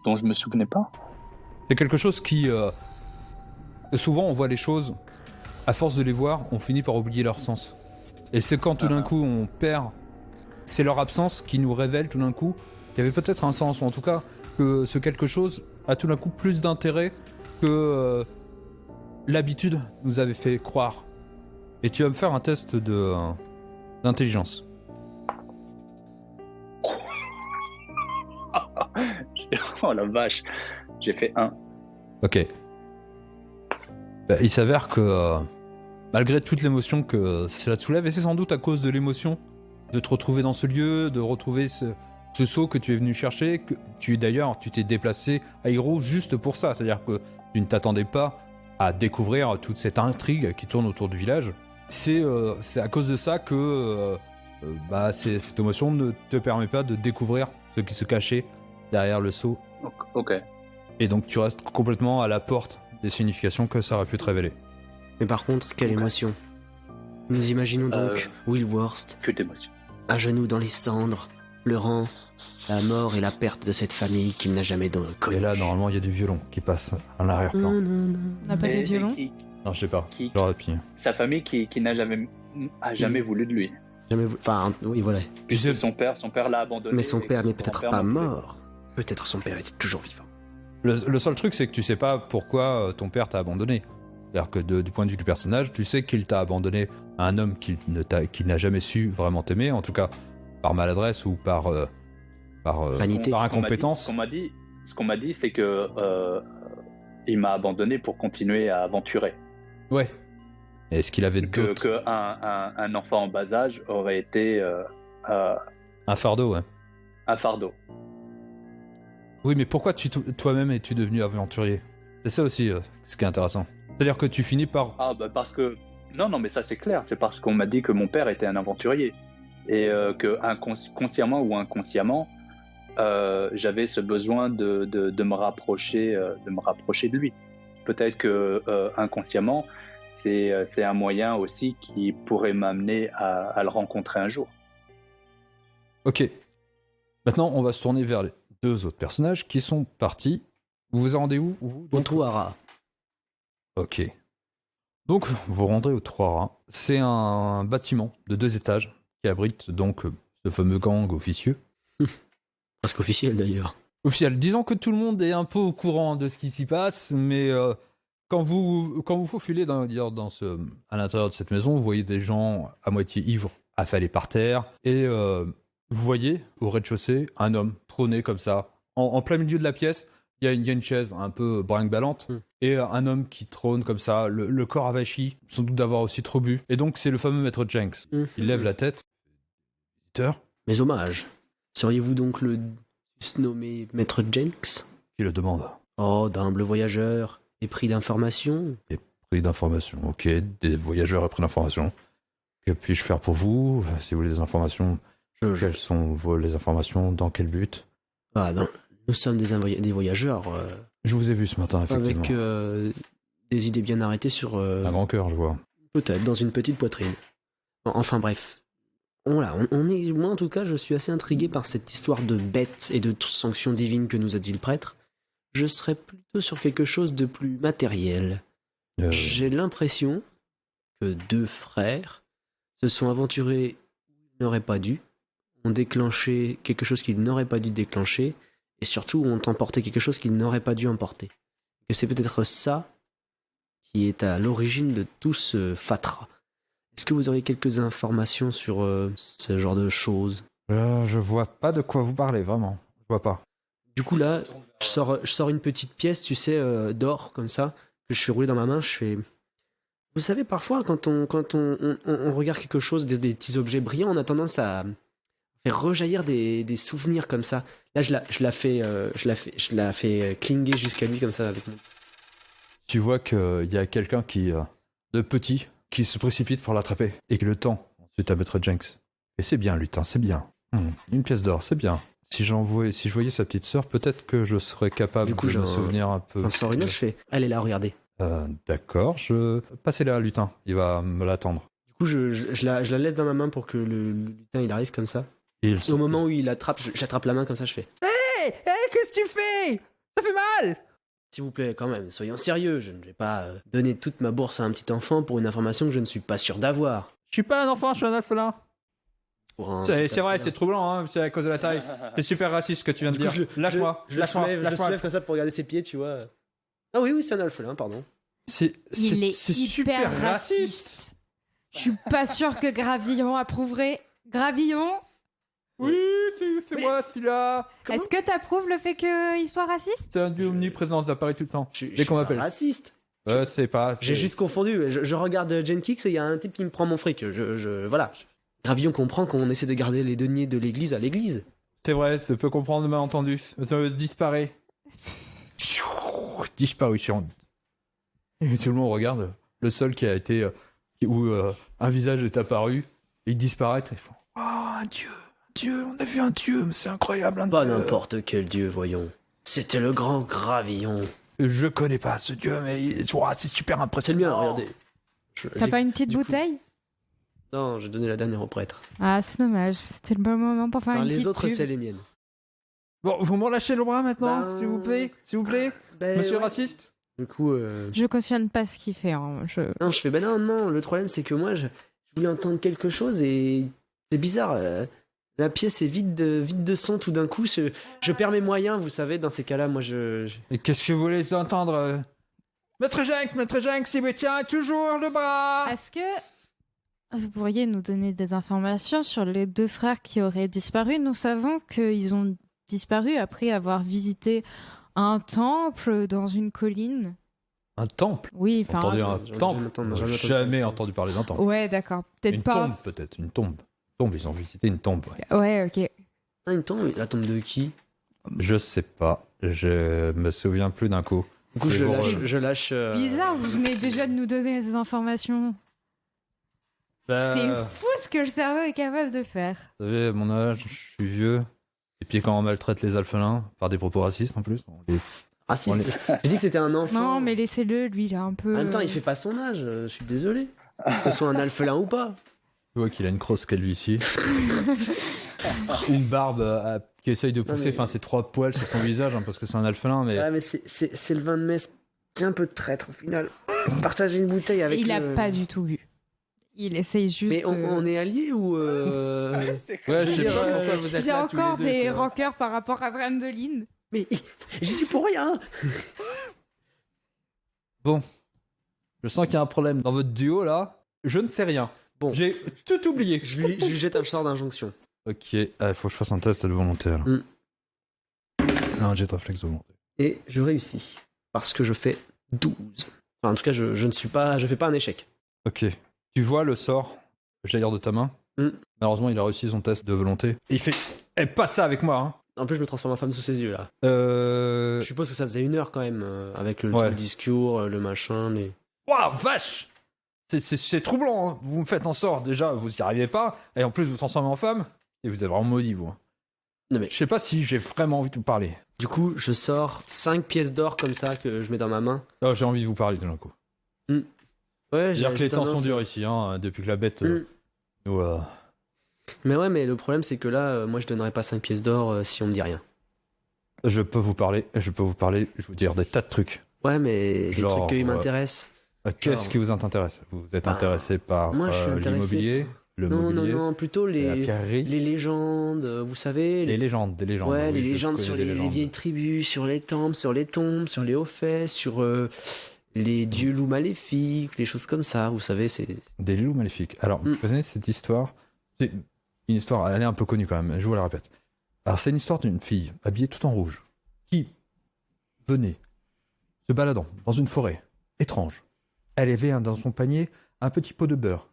dont je me souvenais pas. C'est quelque chose qui... souvent, on voit les choses, à force de les voir, on finit par oublier leur sens. Et c'est quand tout d'un coup on perd... C'est leur absence qui nous révèle tout d'un coup qu'il y avait peut-être un sens, ou en tout cas que ce quelque chose a tout d'un coup plus d'intérêt que l'habitude nous avait fait croire. Et tu vas me faire un test d'intelligence. Oh la vache, j'ai fait 1. Ok. Bah, il s'avère que malgré toute l'émotion que cela te soulève, et c'est sans doute à cause de l'émotion de te retrouver dans ce lieu, de retrouver ce saut que tu es venu chercher, que tu t'es déplacé à Hyrule juste pour ça, c'est-à-dire que tu ne t'attendais pas à découvrir toute cette intrigue qui tourne autour du village. C'est à cause de ça que cette émotion ne te permet pas de découvrir ce qui se cachait derrière le saut. Ok. Et donc tu restes complètement à la porte des significations que ça aurait pu te révéler. Mais par contre, quelle émotion. Nous imaginons donc Willworth, Que d'émotion. à genoux dans les cendres, pleurant la mort et la perte de cette famille qu'il n'a jamais connue. Et là, normalement, il y a du violon qui passe à l'arrière-plan. On n'a pas des violons? Non, je sais pas. J'aurais pu. Sa famille qui n'a jamais voulu de lui. Enfin, oui, voilà. Tu sais, Son père l'a abandonné. Mais son père n'est Son peut-être père pas non plus. mort. Peut-être son père est toujours vivant. le seul truc, c'est que tu sais pas pourquoi ton père t'a abandonné. C'est-à-dire que du point de vue du personnage, tu sais qu'il t'a abandonné à un homme qui n'a jamais su vraiment t'aimer, en tout cas par maladresse ou par Vanité. par Ce qu'on m'a incompétence. Ce qu'on m'a dit, c'est que il m'a abandonné pour continuer à aventurer. Ouais. Est-ce qu'il avait d'autres... Que un enfant en bas âge aurait été Un fardeau, ouais. un fardeau. Oui, mais pourquoi toi-même es-tu devenu aventurier? C'est ça aussi ce qui est intéressant. C'est-à-dire que tu finis par... Ah bah parce que non mais ça c'est clair, c'est parce qu'on m'a dit que mon père était un aventurier et que consciemment ou inconsciemment j'avais ce besoin de me rapprocher de lui. Peut-être que inconsciemment c'est un moyen aussi qui pourrait m'amener à le rencontrer un jour. Ok. Maintenant, on va se tourner vers les deux autres personnages qui sont partis. Vous vous rendez où vous, donc Otouara. Ok. Donc, vous rendrez au 3 rats. C'est un bâtiment de 2 étages qui abrite donc ce fameux gang officieux. Presque officiel d'ailleurs. Officiel. Disons que tout le monde est un peu au courant de ce qui s'y passe, mais quand vous faufilez à l'intérieur de cette maison, vous voyez des gens à moitié ivres affalés par terre, et vous voyez au rez-de-chaussée un homme trôné comme ça, en plein milieu de la pièce. Il y a une chaise un peu brinque-ballante, et un homme qui trône comme ça, le corps avachi, sans doute d'avoir aussi trop bu. Et donc c'est le fameux maître Jenks. Il lève la tête. Visiteur, Mes hommages. Seriez-vous donc le nommé maître Jenks? qui le demande. Oh, d'humble voyageur, épris d'informations. Pris d'informations, ok, des voyageurs épris d'informations. Que puis-je faire pour vous? Si vous voulez des informations, quelles sont les informations? Dans quel but? Ah, non. Nous sommes des voyageurs Je vous ai vu ce matin, effectivement. avec des idées bien arrêtées sur... Un grand cœur, je vois. Peut-être, dans une petite poitrine. Bon, enfin bref. Voilà, moi en tout cas, je suis assez intrigué par cette histoire de bêtes et de sanctions divines que nous a dit le prêtre. Je serais plutôt sur quelque chose de plus matériel. J'ai l'impression que 2 frères se sont aventurés où ils n'auraient pas dû, ont déclenché quelque chose qu'ils n'auraient pas dû déclencher, et surtout ont emporté quelque chose qu'ils n'auraient pas dû emporter. Que c'est peut-être ça qui est à l'origine de tout ce fatras. Est-ce que vous auriez quelques informations sur ce genre de choses? Je vois pas de quoi vous parlez, vraiment. Je vois pas. Du coup là, je sors une petite pièce, tu sais, d'or, comme ça, que je suis roulé dans ma main, je fais... Vous savez, parfois, quand on regarde quelque chose, des petits objets brillants, on a tendance à faire rejaillir des souvenirs comme ça. Là, je la fais clinguer jusqu'à lui comme ça avec mon... Tu vois qu'il y a quelqu'un de petit, qui se précipite pour l'attraper, et qui le tend ensuite à maître Jenks. Et c'est bien, lutin, c'est bien. Une pièce d'or, c'est bien. Si je voyais sa petite sœur, peut-être que je serais capable de me souvenir un peu. On sort une autre, je fais... Elle est là, regardez. D'accord, passez-la, lutin, il va me l'attendre. Du coup, je la laisse dans ma main pour que le lutin il arrive comme ça. Et Au moment où il attrape, j'attrape la main comme ça, je fais... Hey, qu'est-ce que tu fais? Ça fait mal! S'il vous plaît, quand même, soyons sérieux, je ne vais pas donner toute ma bourse à un petit enfant pour une information que je ne suis pas sûr d'avoir. Je suis pas un enfant, je suis un orphelin. pour un C'est petit vrai, alphelin. c'est troublant, hein, c'est à cause de la taille. C'est super raciste ce que tu viens de Du coup, dire. Lâche-moi, je le lâche-moi, soulève lâche-moi. comme ça pour regarder ses pieds, tu vois. Ah oui, c'est un alphelin, pardon. C'est Il est super hyper raciste. Je suis pas sûre que Gravillon approuverait. Gravillon, Oui, c'est moi celui-là. Comment est-ce que t'approuves le fait qu'il soit raciste? C'est un dieu omniprésent, ça apparaît tout le temps. Je Dès qu'on suis m'appelle. pas raciste. C'est pas. J'ai juste confondu. Je regarde Gen Kicks et il y a un type qui me prend mon fric. Voilà. Gravillon comprend qu'on essaie de garder les deniers de l'église à l'église. C'est vrai, ça peut comprendre malentendu. Ça disparaît. Disparition. Et tout le monde regarde. Le seul qui a été. Où un visage est apparu, et il disparaît. Ils font oh, un dieu, on a vu un dieu, mais c'est incroyable. Un Pas dieu. n'importe quel dieu, voyons. C'était le grand Gravillon. Je connais pas ce dieu, mais ouah, c'est super C'est le impressionnant. mien, regardez. T'as pas une petite du coup- bouteille? Non, j'ai donné la dernière au prêtre. Ah, c'est dommage. C'était le bon moment pour faire Enfin, une les petite autres, pub. c'est les miennes. Bon, vous m'en lâchez le bras maintenant, Ben- s'il vous plaît, s'il vous plaît, Ben, monsieur ouais. raciste. Du coup, Je cautionne pas ce qu'il fait. Hein. non, je fais, ben non, le problème c'est que moi, je voulais entendre quelque chose et c'est bizarre. La pièce est vide de son tout d'un coup. Je perds mes moyens, vous savez, dans ces cas-là, moi Et qu'est-ce que vous voulez entendre Maître Jenks, il me tient toujours le bras. Est-ce que vous pourriez nous donner des informations sur les deux frères qui auraient disparu? Nous savons qu'ils ont disparu après avoir visité un temple dans une colline. Un temple. Oui, enfin. Entendu un J'en ai temple. jamais entendu- On n'a jamais jamais entendu. entendu parler d'un temple. Ouais, d'accord. Peut-être Une pas. tombe, peut-être, une tombe. Tombe, ils ont visité une tombe. Ouais. Ouais, ok. Ah, une tombe, la tombe de qui? Je sais pas, je me souviens plus d'un coup. Du coup, C'est je bon, lâche. ouais. Je lâche Bizarre, vous venez déjà de nous donner des informations. C'est fou ce que le cerveau est capable de faire. Vous savez, à mon âge, je suis vieux. Et puis quand on maltraite les alphelins, par des propos racistes en plus, on les Ah si, On j'ai dit que c'était un enfant. Non, mais laissez-le, lui, il a un peu. En même temps, il fait pas son âge, je suis désolé. Que ce soit un alphelin ou pas. Tu vois qu'il a une grosse calvitie. Une barbe qui essaye de pousser, mais- enfin, c'est 3 poils sur son visage, hein, parce que c'est un alphelin, mais. Ah, mais c'est le vin de messe. C'est un peu de traître au final. Partager une bouteille avec. Il a le- pas du tout vu. Il essaye juste. Mais on est alliés ou. Ouais, je sais J'ai- pas pourquoi vous êtes J'ai là tous encore les deux, des c'est vrai. rancœurs par rapport à Bram de Linde. Mais j'y suis pour rien. Je sens qu'il y a un problème dans votre duo là. Je ne sais rien. Bon. J'ai tout oublié. Je lui jette un sort d'injonction. Ok, il faut que je fasse un test de volonté alors. Mm. Un jet de réflexe de volonté. Et je réussis. Parce que je fais 12. Enfin, en tout cas, je ne suis pas. Je fais pas un échec. Ok. Tu vois le sort jaillir de ta main. Mm. Malheureusement, il a réussi son test de volonté. Et il fait eh, pas de ça avec moi. Hein. En plus, je me transforme en femme sous ses yeux là. Euh... Je suppose que ça faisait 1 heure quand même. Avec le Ouais. discours, le machin, les. Waouh, vache! C'est troublant. Hein. Vous me faites un sort déjà, vous n'y arrivez pas. Et en plus, vous transformez en femme. Et vous êtes vraiment maudit, vous. Non mais. Je sais pas si j'ai vraiment envie de vous parler. Du coup, je sors 5 pièces d'or comme ça que je mets dans ma main. Oh, j'ai envie de vous parler d'un coup. Ouais, C'est-à-dire que les temps sont tendance- durs ici, hein, depuis que la bête Mm. nous. Mais ouais, mais le problème c'est que là, moi je donnerais pas 5 pièces d'or si on me dit rien. Je peux vous parler, je vous dire des tas de trucs. Ouais, mais Genre, les trucs qui m'intéressent. Qu'est-ce qui vous intéresse? Vous êtes Bah, intéressé par moi, je suis intéressé l'immobilier, le Non, mobilier, non, plutôt la les pierrerie, légendes, vous savez. les légendes, des légendes. Ouais, oui, les je légendes connais sur des les légendes. vieilles tribus, sur les temples, sur les tombes, sur les hauts faits, sur les dieux loups maléfiques, les choses comme ça, vous savez, c'est... Des loups maléfiques. Alors, Mm. vous connaissez cette histoire? C'est une histoire, elle est un peu connue quand même, je vous la répète. Alors, c'est une histoire d'une fille habillée tout en rouge qui venait se baladant dans une forêt étrange. Elle avait dans son panier un petit pot de beurre.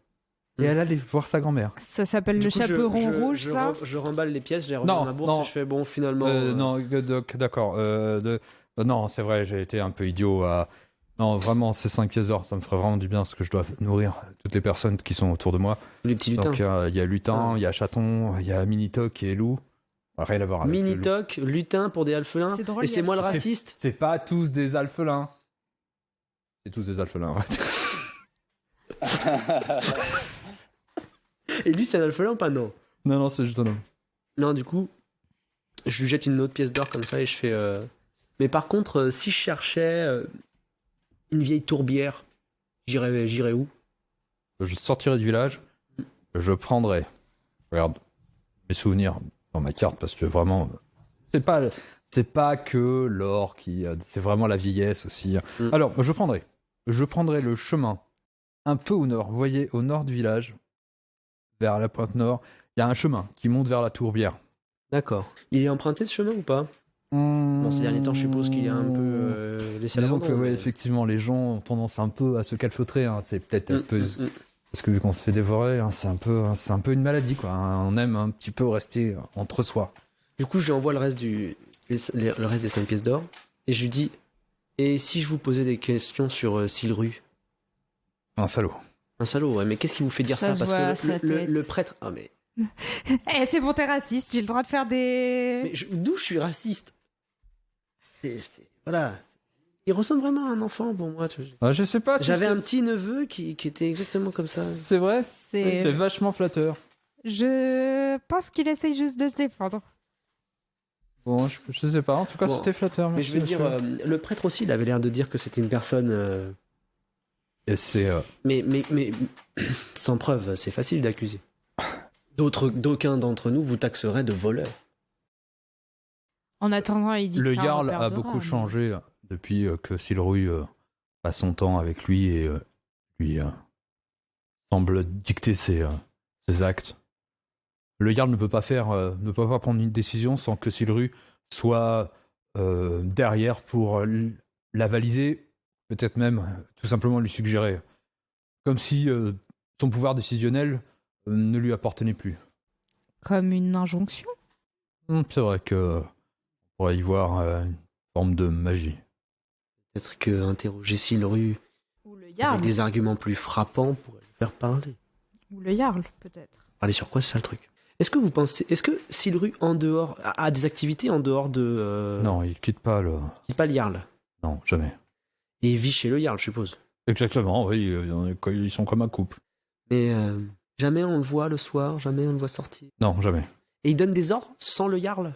Et Mm. elle allait voir sa grand-mère. Ça s'appelle Du le coup, chaperon rouge, ça je remballe les pièces, je les remets Non, dans ma bourse non. et je fais, bon, finalement... Non, d'accord. Non, c'est vrai, j'ai été un peu idiot. Non, vraiment, ces 5 pièces d'or, ça me ferait vraiment du bien parce que je dois nourrir toutes les personnes qui sont autour de moi. les petits lutins. Donc, il y a Lutin, il y a Chaton, il y a Minitoc qui est loup. Rien à voir avec le loup. Minitoc, lutin pour des alphelins, C'est drôle, et il y c'est a- moi le C'est- raciste. C'est pas tous des alphelins. C'est tous des alphelins, en fait. Et lui, c'est un alphelin ou pas? Non. Non, c'est juste un homme. Non, du coup, je lui jette une autre pièce d'or comme ça et je fais... Mais par contre, si je cherchais une vieille tourbière, j'irais où? Je sortirai du village, je prendrai, regarde, mes souvenirs dans ma carte parce que vraiment, c'est pas que l'or c'est vraiment la vieillesse aussi. Alors, je prendrai le chemin un peu au nord. Vous voyez, au nord du village, vers la pointe nord, il y a un chemin qui monte vers la tourbière. D'accord. Il est emprunté ce chemin ou pas? Bon, ces derniers temps, je suppose qu'il est un peu laissé à Disons que, l'abandon. ouais, effectivement, les gens ont tendance un peu à se calfeutrer. Hein. C'est peut-être un peu. Mm. Parce que vu qu'on se fait dévorer, hein, c'est un peu une maladie, quoi. Hein. On aime un petit peu rester entre soi. Du coup, je lui envoie le reste le reste des 5 pièces d'or et je lui dis et si je vous posais des questions sur Silru? Un salaud. Un salaud, ouais, mais qu'est-ce qui vous fait dire ça? Ça se Parce voit à que sa tête. le prêtre. Ah, mais. Eh, c'est bon, t'es raciste, j'ai le droit de faire des... Mais d'où je suis raciste? Voilà. Il ressemble vraiment à un enfant pour moi. Je sais pas. J'avais un petit neveu qui était exactement comme ça. C'est vrai. C'est vachement flatteur. Je pense qu'il essaye juste de se défendre. Bon, je sais pas. En tout cas, Bon. c'était flatteur. Mais Merci, je veux dire, monsieur. le prêtre aussi, il avait l'air de dire que c'était une personne. Et c'est. Mais sans preuve, c'est facile d'accuser. D'aucuns d'entre nous vous taxeraient de voleur. En attendant, il dit Le que c'est un Jarl repère a de beaucoup rat, changé depuis que Silrouille passe son temps avec lui et lui semble dicter ses actes. Le Jarl ne peut pas prendre une décision sans que Silrouille soit derrière pour l'avaliser, peut-être même tout simplement lui suggérer. Comme si son pouvoir décisionnel ne lui appartenait plus. Comme une injonction. C'est vrai que on pourrait y voir une forme de magie. Peut-être que interroger Silru Ou le Jarl. avec des arguments plus frappants pourrait le faire parler. Ou le Jarl, peut-être. Parler sur quoi, c'est ça le truc? Est-ce que Silru en dehors a des activités en dehors de Non, il quitte pas le... c'est pas le Jarl. Non, jamais. Et il vit chez le Jarl, je suppose. Exactement, oui, ils sont comme un couple. Mais jamais on le voit le soir, jamais on le voit sortir. Non, jamais. Et il donne des ordres sans le Jarl?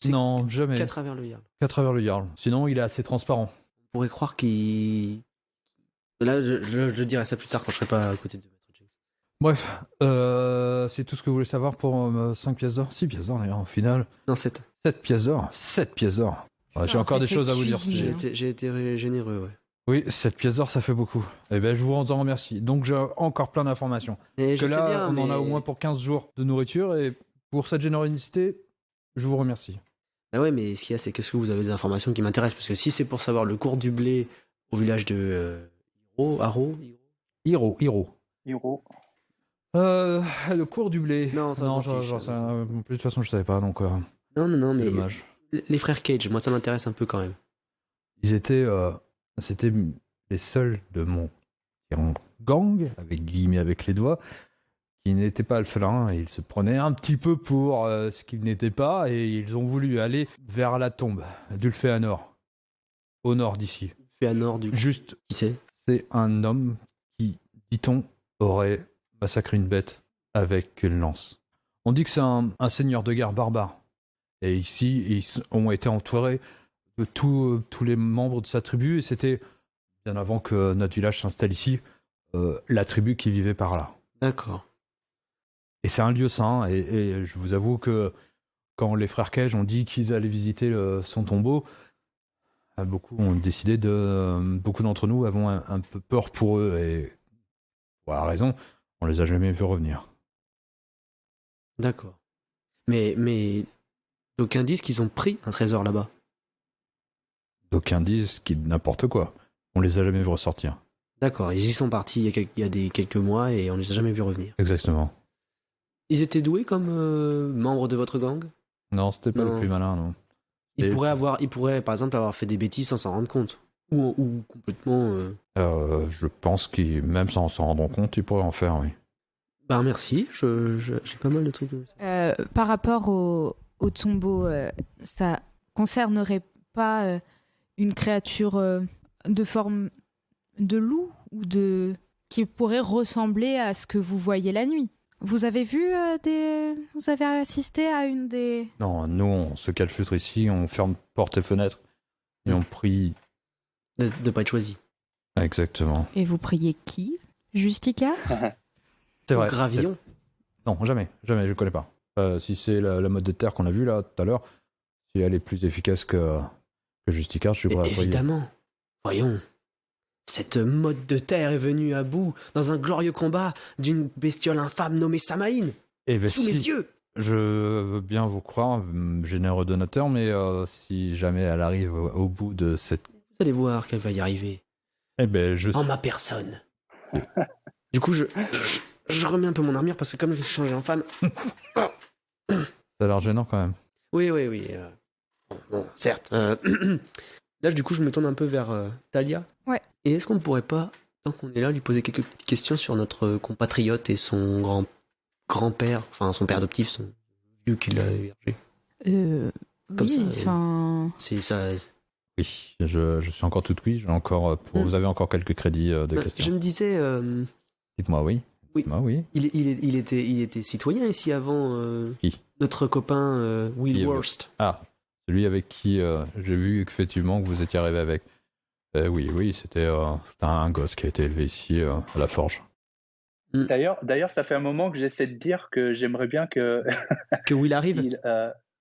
C'est Non, jamais. Qu'à travers le Jarl. Qu'à travers le Jarl. Sinon, il est assez transparent. On pourrait croire qu'il... Là, je dirai ça plus tard quand je serai pas à côté de Maître James. Bref, c'est tout ce que vous voulez savoir pour 5 pièces d'or. 6 pièces d'or d'ailleurs, au final. Non, 7. 7 pièces d'or. 7 pièces d'or. Ouais, j'ai on encore s'est des fait choses à vous dire. cuisiner. J'ai été généreux, ouais. Oui, 7 pièces d'or, ça fait beaucoup. Eh ben, je vous en remercie. Donc, j'ai encore plein d'informations. Et Parce que je là, sais bien, on en mais... a au moins pour 15 jours de nourriture. Et pour cette générosité, je vous remercie. Bah ouais, mais ce qu'il y a, c'est qu'est-ce que vous avez des informations qui m'intéressent? Parce que si c'est pour savoir le cours du blé au village de Haro, Hiro. Hiro. Le cours du blé. Non, ça m'en fiche. de toute façon, je savais pas, donc non, c'est mais dommage. les frères Cage, moi ça m'intéresse un peu quand même. Ils étaient, c'était les seuls de mon gang, avec guillemets avec les doigts, qui n'étaient pas alphelins, et ils se prenaient un petit peu pour ce qu'ils n'étaient pas, et ils ont voulu aller vers la tombe d'Ulféanor, au nord d'ici. Féanor, du coup. Juste, Qui c'est? c'est un homme qui, dit-on, aurait massacré une bête avec une lance. On dit que c'est un seigneur de guerre barbare. Et ici, ils ont été entourés de tous les membres de sa tribu, et c'était, bien avant que notre village s'installe ici, la tribu qui vivait par là. D'accord. Et c'est un lieu saint, et je vous avoue que quand les frères Cage ont dit qu'ils allaient visiter son tombeau, beaucoup ont décidé beaucoup d'entre nous avons un peu peur pour eux, et pour la raison, on les a jamais vus revenir. D'accord. Mais d'aucuns disent qu'ils ont pris un trésor là-bas. D'aucuns disent qu'ils n'importe quoi. On les a jamais vus ressortir. D'accord, ils y sont partis il y a quelques mois et on les a jamais vus revenir. Exactement. Ils étaient doués comme membres de votre gang? Non, c'était pas Non. le plus malin, non. Ils Et- pourraient par exemple avoir fait des bêtises sans s'en rendre compte. Ou complètement... Je pense qu'ils, même sans s'en rendre compte, ils pourraient en faire, oui. Ben merci, j'ai pas mal de trucs comme ça. Par rapport au tombeau, ça concernerait pas une créature de forme de loup ou qui pourrait ressembler à ce que vous voyez la nuit? Vous avez vu vous avez assisté à une des... Non, nous, on se calfeutre ici, on ferme portes et fenêtres, et on prie. De pas être choisi. Exactement. Et vous priez qui? Justica? C'est vrai. Gravillon. Non, jamais, je connais pas. Si c'est la mode de terre qu'on a vue là tout à l'heure, si elle est plus efficace que Justicar, je suis prêt à parier. Évidemment. Voyons. Cette mode de terre est venue à bout dans un glorieux combat d'une bestiole infâme nommée Samaïn. Eh ben, Sous mes yeux. Je veux bien vous croire, généreux donateur, mais si jamais elle arrive au bout de cette... Vous allez voir qu'elle va y arriver. Eh ben, En ma personne. Du coup, je remets un peu mon armure parce que comme je suis changé en femme... Ça a l'air gênant quand même. Oui. Bon, certes. Là, du coup, je me tourne un peu vers Talia. Ouais. Et est-ce qu'on ne pourrait pas, tant qu'on est là, lui poser quelques petites questions sur notre compatriote et son grand-père, enfin son père adoptif, son vieux qui l'a hébergé. Comme Oui, ça, enfin... C'est ça. Oui, je suis encore tout oui. Vous avez encore quelques crédits de questions. Je me disais, Dites-moi oui. Oui. Dites-moi oui. il était citoyen ici avant. Qui Notre copain Will Worst. Ah, celui avec qui j'ai vu effectivement que vous étiez arrivé avec. Oui, c'était un gosse qui a été élevé ici à la forge. D'ailleurs, ça fait un moment que j'essaie de dire que j'aimerais bien que Will arrive.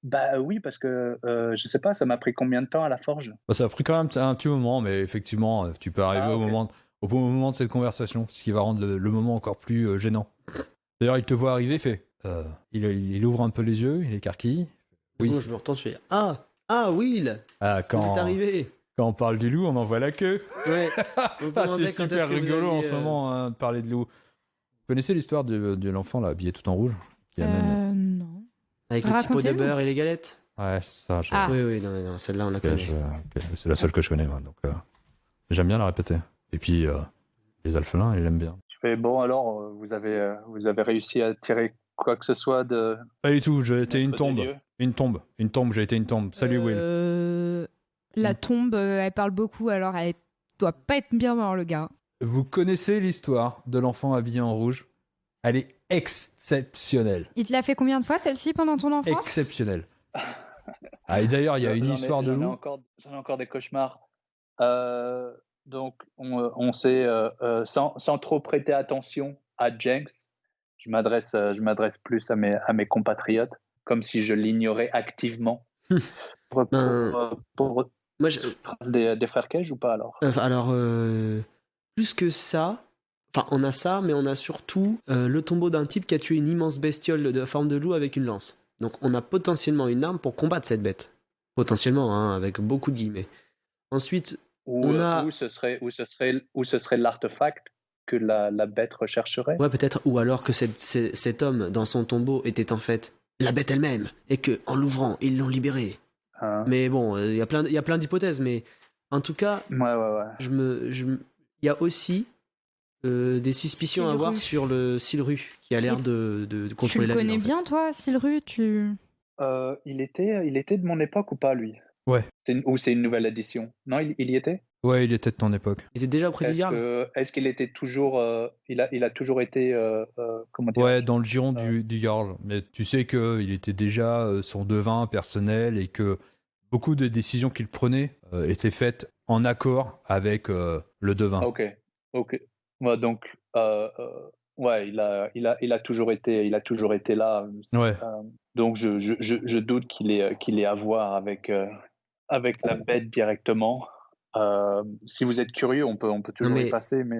Bah oui, parce que je sais pas, ça m'a pris combien de temps à la forge? Ça a pris quand même un petit moment, mais effectivement, tu peux arriver au bon moment de cette conversation, ce qui va rendre le moment encore plus gênant. D'ailleurs, il te voit arriver, il ouvre un peu les yeux, il écarquille. Oui. Bon, je me retourne, je fais Ah, Will, quand c'est arrivé. Quand on parle du loup, on en voit la queue. Ouais. C'est super rigolo en ce moment de parler de loup. Vous connaissez l'histoire de l'enfant là, habillé tout en rouge qui amène... Non. Avec le petit pot de beurre et les galettes. Ouais, ça. Oui, non, celle-là on la connaît. C'est la seule que je connais, moi. Donc, j'aime bien la répéter. Et puis, les alphelins, ils l'aiment bien. Je fais bon, alors, vous avez réussi à tirer quoi que ce soit de. Pas du tout, j'ai été une tombe. J'ai été une tombe. Salut, Will. La tombe, elle parle beaucoup, alors elle doit pas être bien mort, le gars. Vous connaissez l'histoire de l'enfant habillé en rouge? Elle est exceptionnelle. Il te l'a fait combien de fois, celle-ci, pendant ton enfance? Exceptionnelle. Et d'ailleurs, il y a une histoire de loup. J'en ai encore des cauchemars. Donc, on sait, sans trop prêter attention à Jenks, je m'adresse plus à mes compatriotes, comme si je l'ignorais activement. Moi, des frères Cage ou pas alors? Alors, plus que ça, enfin, on a ça, mais on a surtout le tombeau d'un type qui a tué une immense bestiole de forme de loup avec une lance. Donc, on a potentiellement une arme pour combattre cette bête. Potentiellement, hein, avec beaucoup de guillemets. Ensuite, où ce serait l'artefact que la bête rechercherait. Ouais, peut-être. Ou alors que cet homme, dans son tombeau, était en fait la bête elle-même, et que en l'ouvrant, ils l'ont libérée. Mais bon, il y a plein d'hypothèses, mais en tout cas, il y a aussi des suspicions à avoir sur le Silru, qui a l'air de contrôler la vie. Tu le connais bien, toi, Silru? Il était de mon époque ou pas, lui? Ouais. C'est une nouvelle édition? Non, il y était? Ouais, il était de ton époque. Il était déjà auprès du Jarl? Est-ce qu'il était toujours... il a toujours été... comment dire? Ouais, dans le giron du Jarl. Mais tu sais qu'il était déjà son devin personnel et que beaucoup de décisions qu'il prenait étaient faites en accord avec le devin. Ok. Ouais, donc, ouais, il a toujours été là. Ouais. Donc, je doute qu'il ait à voir avec la bête directement. Si vous êtes curieux, on peut toujours y passer. Mais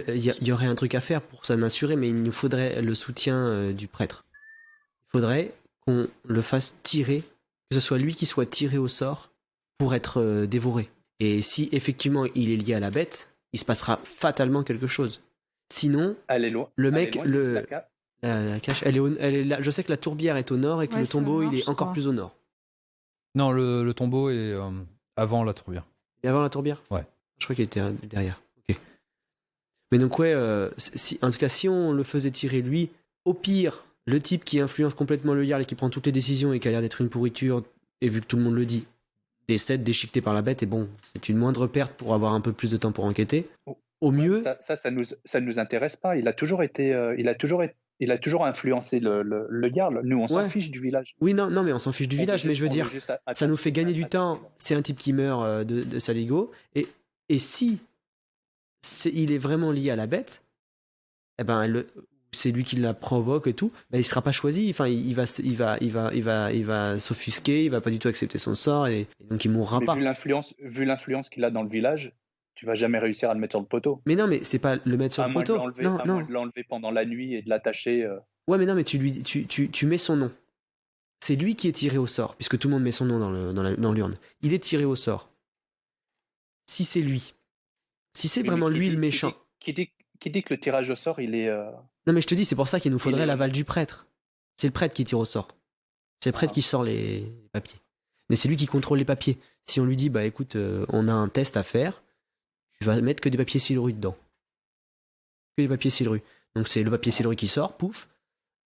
il y aurait un truc à faire pour s'en assurer, mais il nous faudrait le soutien du prêtre. Il faudrait qu'on le fasse tirer, que ce soit lui qui soit tiré au sort pour être dévoré. Et si effectivement il est lié à la bête, il se passera fatalement quelque chose. Sinon, le mec, la cache, elle est là. Je sais que la tourbière est au nord et que le tombeau il est encore plus au nord. Non, le tombeau est avant la tourbière. Et avant la tourbière? Ouais. Je crois qu'il était derrière. Ok. Mais donc ouais, en tout cas, si on le faisait tirer lui, au pire, le type qui influence complètement le Jarl et qui prend toutes les décisions et qui a l'air d'être une pourriture, et vu que tout le monde le dit, décède déchiqueté par la bête, et bon, c'est une moindre perte pour avoir un peu plus de temps pour enquêter. Au mieux... Ça nous intéresse pas. Il a toujours influencé le Jarl. Nous, on s'en fiche du village. Oui, non, mais on s'en fiche du village, mais je veux dire, ça nous fait gagner du temps. C'est un type qui meurt de Saligo, et si il est vraiment lié à la bête, eh ben, c'est lui qui la provoque et tout, bah, il sera pas choisi. Enfin, il va s'offusquer, il va pas du tout accepter son sort et donc il mourra Mais pas. vu l'influence qu'il a dans le village, tu vas jamais réussir à le mettre sur le poteau. Mais non, mais c'est pas le mettre sur À le moins de poteau. l'enlever, Non, à non. moins de l'enlever pendant la nuit et de l'attacher. Ouais, mais non, mais tu mets son nom. C'est lui qui est tiré au sort, puisque tout le monde met son nom dans l'urne. Il est tiré au sort. Si c'est lui, si c'est Oui, vraiment mais lui le méchant. Qui dit que le tirage au sort, il est. Non, mais je te dis, c'est pour ça qu'il nous faudrait est- l'aval du prêtre. C'est le prêtre qui tire au sort. C'est le prêtre qui sort les papiers. Mais c'est lui qui contrôle les papiers. Si on lui dit, bah écoute, on a un test à faire, tu vas mettre que des papiers Silru dedans. Que des papiers Silru. Donc c'est le papier Silru qui sort, pouf,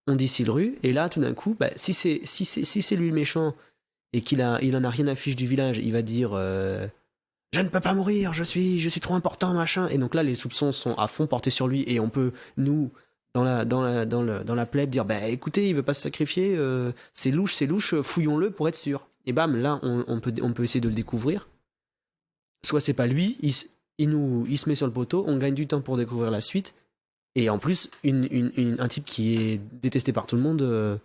on dit Silru, et là tout d'un coup, bah, si c'est lui le méchant et il en a rien à fiche du village, il va dire je ne peux pas mourir, je suis trop important, machin. Et donc là, les soupçons sont à fond portés sur lui, et on peut, nous, dans la plèbe, dire bah écoutez, il veut pas se sacrifier, c'est louche, fouillons-le pour être sûr. Et bam, là, on peut essayer de le découvrir. Soit c'est pas lui, il se met sur le poteau, on gagne du temps pour découvrir la suite. Et en plus, un type qui est détesté par tout le monde,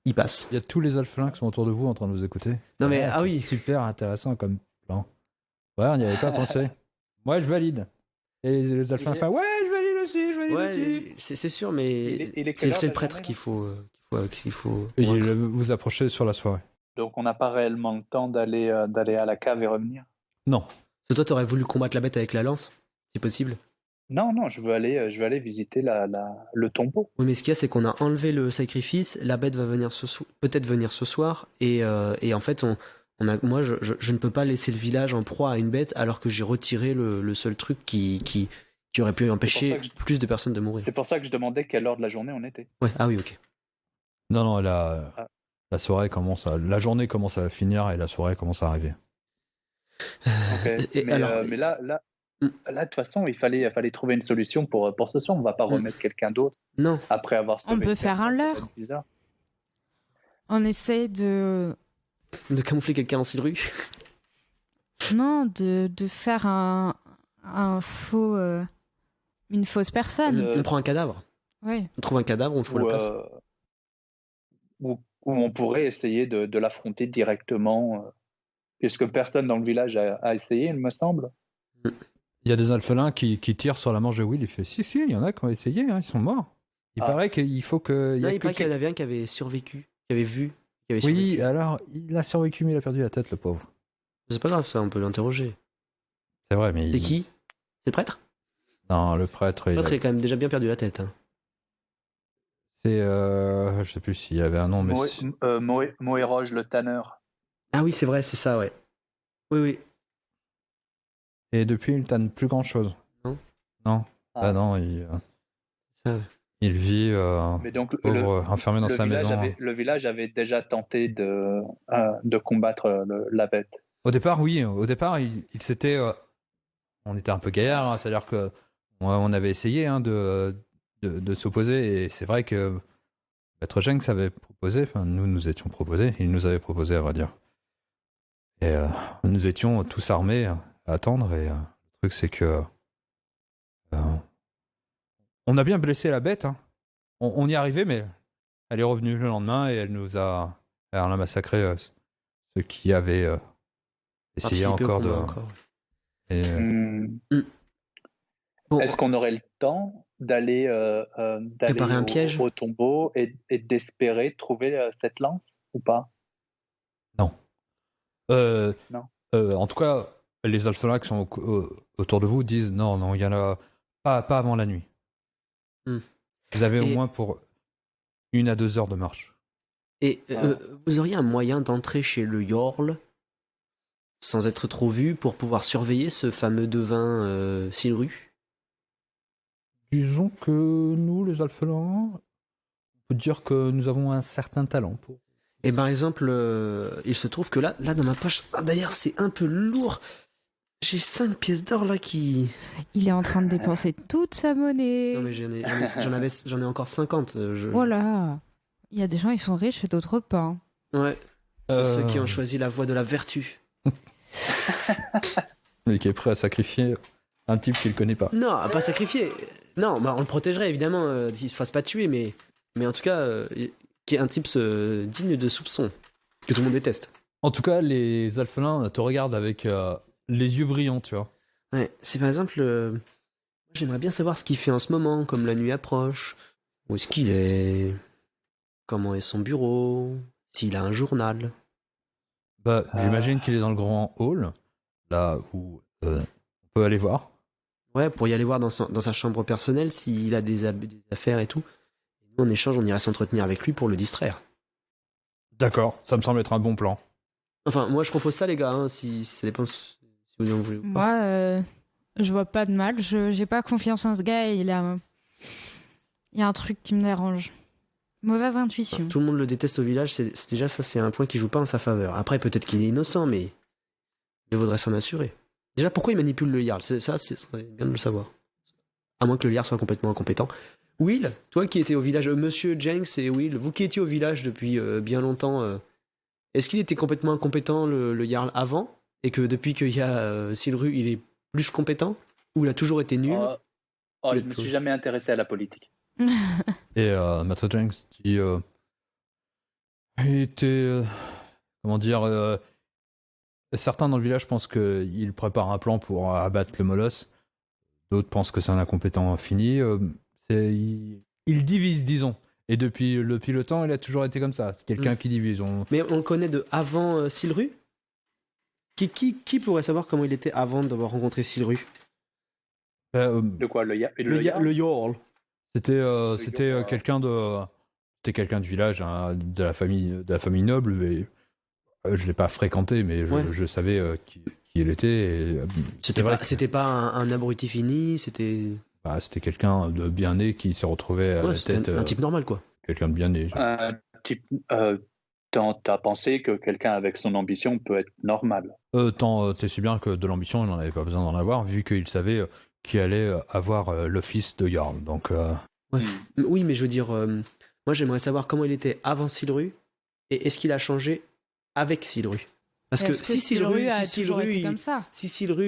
il passe. Il y a tous les alphelins qui sont autour de vous en train de vous écouter. Non mais, C'est oui. super intéressant comme plan. Ouais, on n'y avait pas pensé. Moi, je valide. Et les alphelins font ouais, je valide aussi. Ouais, c'est sûr, mais c'est le prêtre qu'il faut. Et vous approchez sur la soirée. Donc on n'a pas réellement le temps d'aller à la cave et revenir. Non. C'est toi, t'aurais voulu combattre la bête avec la lance, si possible. Non, je veux aller visiter le tombeau. Oui, mais ce qu'il y a, c'est qu'on a enlevé le sacrifice, la bête va venir peut-être venir ce soir, et en fait, moi, je ne peux pas laisser le village en proie à une bête alors que j'ai retiré le seul truc qui aurait pu empêcher plus de personnes de mourir. C'est pour ça que je demandais quelle heure de la journée on était. Ouais, ah oui, ok. Non, la soirée la journée commence à finir et la soirée commence à arriver. Okay. Mais là, de toute façon, il fallait trouver une solution pour ce soir. On va pas remettre quelqu'un d'autre. Non. Après avoir sauvé. On peut faire un leurre. On essaie de camoufler quelqu'un en Silru. Non, de faire un faux, une fausse personne. On prend un cadavre. Oui. On trouve un cadavre, on fout la place. Où on pourrait essayer de l'affronter directement, puisque personne dans le village a essayé, il me semble. Il y a des alphelins qui tirent sur la manche de Will. Il fait si, il y en a qui ont essayé, hein, ils sont morts. Il paraît qu'il faut que. Il paraît qu'il y en avait un qui avait survécu, qui avait vu. Qui avait oui, survécu. alors il a survécu, mais il a perdu la tête, le pauvre. C'est pas grave, ça, on peut l'interroger. C'est vrai, mais. C'est qui ? C'est le prêtre ? Non, le prêtre. Le prêtre, il a quand même déjà bien perdu la tête. Hein. C'est. Je sais plus s'il y avait un nom, mais. Moéroge le tanneur. Ah oui, c'est vrai, c'est ça, ouais. Oui. Et depuis, il tanne plus grand chose. Non. Ah non, il vit mais donc, enfermé dans sa maison. Le village avait déjà tenté de combattre la bête. Au départ, oui. Au départ, il s'était. On était un peu gaillard, hein, c'est-à-dire que on avait essayé de s'opposer, et c'est vrai que Maître Jenks avait proposé, enfin nous étions proposés, il nous avait proposé, à vrai dire. Et nous étions tous armés à attendre, et le truc c'est que on a bien blessé la bête, hein. On y est arrivé, mais elle est revenue le lendemain et elle a massacré ceux qui avaient essayé encore de... Bon. Est-ce qu'on aurait le temps d'aller un piège au tombeau et d'espérer trouver cette lance ou pas? Non. Non. En tout cas, les alphelins qui sont autour de vous disent non, il y en a pas avant la nuit. Vous avez au moins pour 1 à 2 heures de marche. Et vous auriez un moyen d'entrer chez le Yorl sans être trop vu pour pouvoir surveiller ce fameux devin Silru? Disons que nous, les alphelins, on peut dire que nous avons un certain talent pour... Et par exemple, il se trouve que là dans ma poche, d'ailleurs c'est un peu lourd, j'ai 5 pièces d'or là qui... Il est en train de dépenser toute sa monnaie. Non mais j'en ai encore 50. Voilà. Il y a des gens, ils sont riches et d'autres pas. Ouais. C'est ceux qui ont choisi la voie de la vertu. Mais qui est prêt à sacrifier Un type qu'il connaît pas. Non, pas sacrifier. Non, bah, on le protégerait évidemment, qu'il se fasse pas tuer, mais en tout cas, qui est un type digne de soupçon, que tout le monde déteste. En tout cas, les alphelins te regardent avec les yeux brillants, tu vois. Ouais, c'est par exemple, j'aimerais bien savoir ce qu'il fait en ce moment, comme la nuit approche, où est-ce qu'il est, comment est son bureau, s'il a un journal. Bah, j'imagine qu'il est dans le grand hall, là où on peut aller voir. Ouais, pour y aller voir dans sa chambre personnelle s'il a des affaires et tout. Nous, en échange, on irait s'entretenir avec lui pour le distraire. D'accord, ça me semble être un bon plan. Enfin, moi, je propose ça, les gars, hein, si ça dépend si vous en voulez ou pas. Moi, je vois pas de mal. J'ai pas confiance en ce gars. Il y a un truc qui me dérange. Mauvaise intuition. Tout le monde le déteste au village, c'est déjà ça, c'est un point qui joue pas en sa faveur. Après, peut-être qu'il est innocent, mais il vaudrait s'en assurer. Déjà, pourquoi il manipule le Jarl? Ça, c'est bien de le savoir. À moins que le Jarl soit complètement incompétent. Will, toi qui étais au village, Monsieur Jenks et Will, vous qui étiez au village depuis bien longtemps, est-ce qu'il était complètement incompétent, le Jarl, avant? Et que depuis qu'il y a Silru, il est plus compétent? Ou il a toujours été nul? Je me suis jamais intéressé à la politique. Et Maître Jenks dit il était comment dire certains dans le village pensent qu'il prépare un plan pour abattre le molosse, d'autres pensent que c'est un incompétent fini. Il divise, disons, et depuis le temps il a toujours été comme ça, c'est quelqu'un qui divise. Mais on le connaît de avant Silru? Qui pourrait savoir comment il était avant d'avoir rencontré Silru? De quoi, le Jarl. C'était quelqu'un du village, hein, de la famille noble, mais je l'ai pas fréquenté, mais je savais qui il était. C'était pas un abruti fini, c'était quelqu'un de bien né qui s'est retrouvé à la tête. Un type normal, quoi. Quelqu'un de bien né. Un type. T'as pensé que quelqu'un avec son ambition peut être normal? T'es si bien que de l'ambition, il n'en avait pas besoin d'en avoir, vu qu'il savait qui allait avoir l'office de Jarl. Donc, ouais. Oui, mais je veux dire, moi j'aimerais savoir comment il était avant Silru et est-ce qu'il a changé avec Silru. Parce que si Silru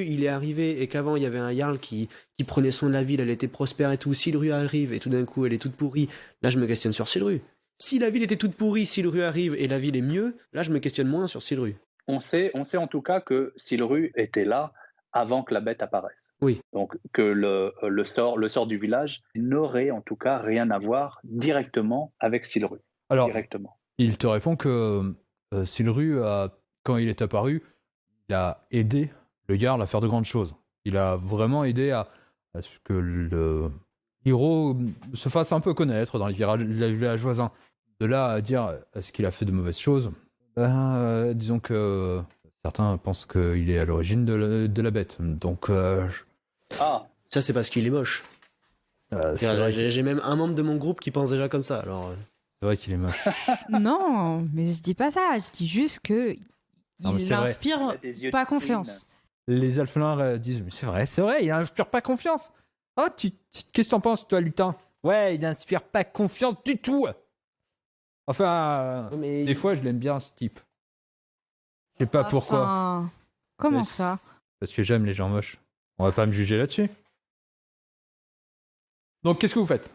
il est arrivé et qu'avant il y avait un Jarl qui prenait soin de la ville, elle était prospère et tout, Silru arrive et tout d'un coup elle est toute pourrie, là je me questionne sur Silru. Si la ville était toute pourrie, Silru arrive et la ville est mieux, là je me questionne moins sur Silru. On sait en tout cas que Silru était là avant que la bête apparaisse. Oui. Donc que le sort du village n'aurait en tout cas rien à voir directement avec Silru. Alors, directement. Il te répond que Silru, quand il est apparu, il a aidé le Jarl à faire de grandes choses. Il a vraiment aidé à ce que le héros se fasse un peu connaître dans les villages voisins. De là à dire est-ce qu'il a fait de mauvaises choses, disons que certains pensent qu'il est à l'origine de la bête. Donc, ça c'est parce qu'il est moche. J'ai même un membre de mon groupe qui pense déjà comme ça. Alors. C'est vrai qu'il est moche. Non, mais je dis pas ça. Je dis juste que il n'inspire pas confiance. Les alphelins disent mais c'est vrai, il n'inspire pas confiance. Oh, qu'est-ce que t'en penses, toi, lutin? Ouais, il n'inspire pas confiance du tout. Enfin, des fois, je l'aime bien, ce type. Je sais pas pourquoi. Comment ça? Parce que j'aime les gens moches. On va pas me juger là-dessus. Donc, qu'est-ce que vous faites?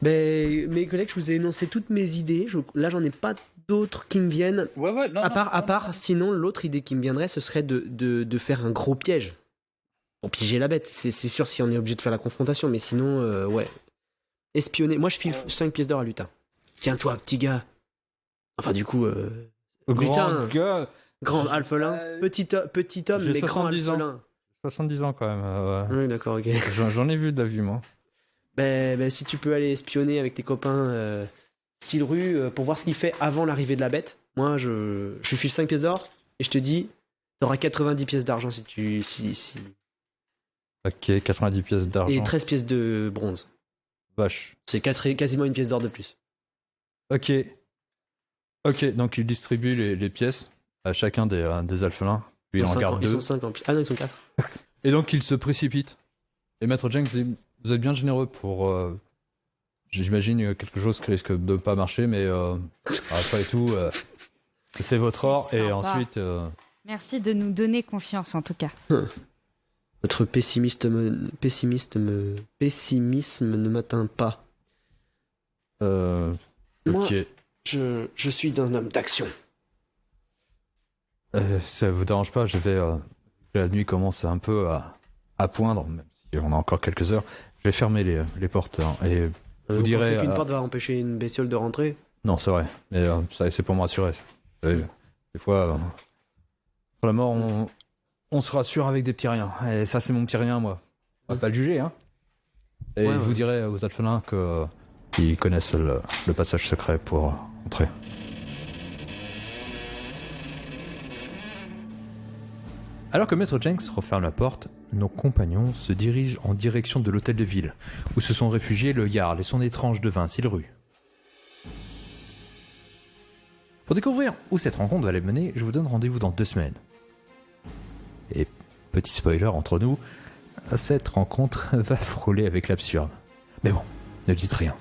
Mes collègues, je vous ai énoncé toutes mes idées. Là, j'en ai pas d'autres qui me viennent. À part, sinon, l'autre idée qui me viendrait, ce serait de faire un gros piège. Pour piéger la bête. C'est sûr si on est obligé de faire la confrontation, mais sinon, ouais. Espionner. Moi, je file 5 pièces d'or à lutin. Tiens-toi, petit gars. Enfin, du coup, grand gars. Grand alphelin. Petit homme, mais grand alphelin. 70 ans quand même. Oui, d'accord, ok. J'en ai vu de la vue, moi. Si tu peux aller espionner avec tes copains Silru pour voir ce qu'il fait avant l'arrivée de la bête. Moi, je file 5 pièces d'or et je te dis, t'auras 90 pièces d'argent si tu. Ok, 90 pièces d'argent. Et 13 pièces de bronze. Vache. C'est quasiment une pièce d'or de plus. Ok, donc il distribue les pièces à chacun des alphelins. Lui, il en garde 2. Ils sont 5 en plus. Ah non, ils sont 4. Et donc il se précipite. Et Maître Jenks dit, vous êtes bien généreux pour... j'imagine quelque chose qui risque de ne pas marcher, mais après tout, c'est votre or. Sympa. Et ensuite... Merci de nous donner confiance, en tout cas. Votre pessimisme ne m'atteint pas. Moi, Ok. je suis un homme d'action. Ça vous dérange pas, la nuit commence un peu à poindre, même si on a encore quelques heures. Je vais fermer les portes, hein, et Vous direz, pensez qu'une porte va empêcher une bestiole de rentrer? non, c'est vrai, mais ça, c'est pour me rassurer. Vous savez, des fois, pour la mort, on se rassure avec des petits riens. Et ça, c'est mon petit rien, moi. On va pas le juger, hein. Et Ouais, je vous ouais. dirai aux alphelins qu'ils connaissent le passage secret pour entrer. Alors que Maître Jenks referme la porte, nos compagnons se dirigent en direction de l'hôtel de ville, où se sont réfugiés le Jarl et son étrange devin Silru. Pour découvrir où cette rencontre va les mener, je vous donne rendez-vous dans 2 semaines. Et petit spoiler entre nous, cette rencontre va frôler avec l'absurde. Mais bon, ne dites rien.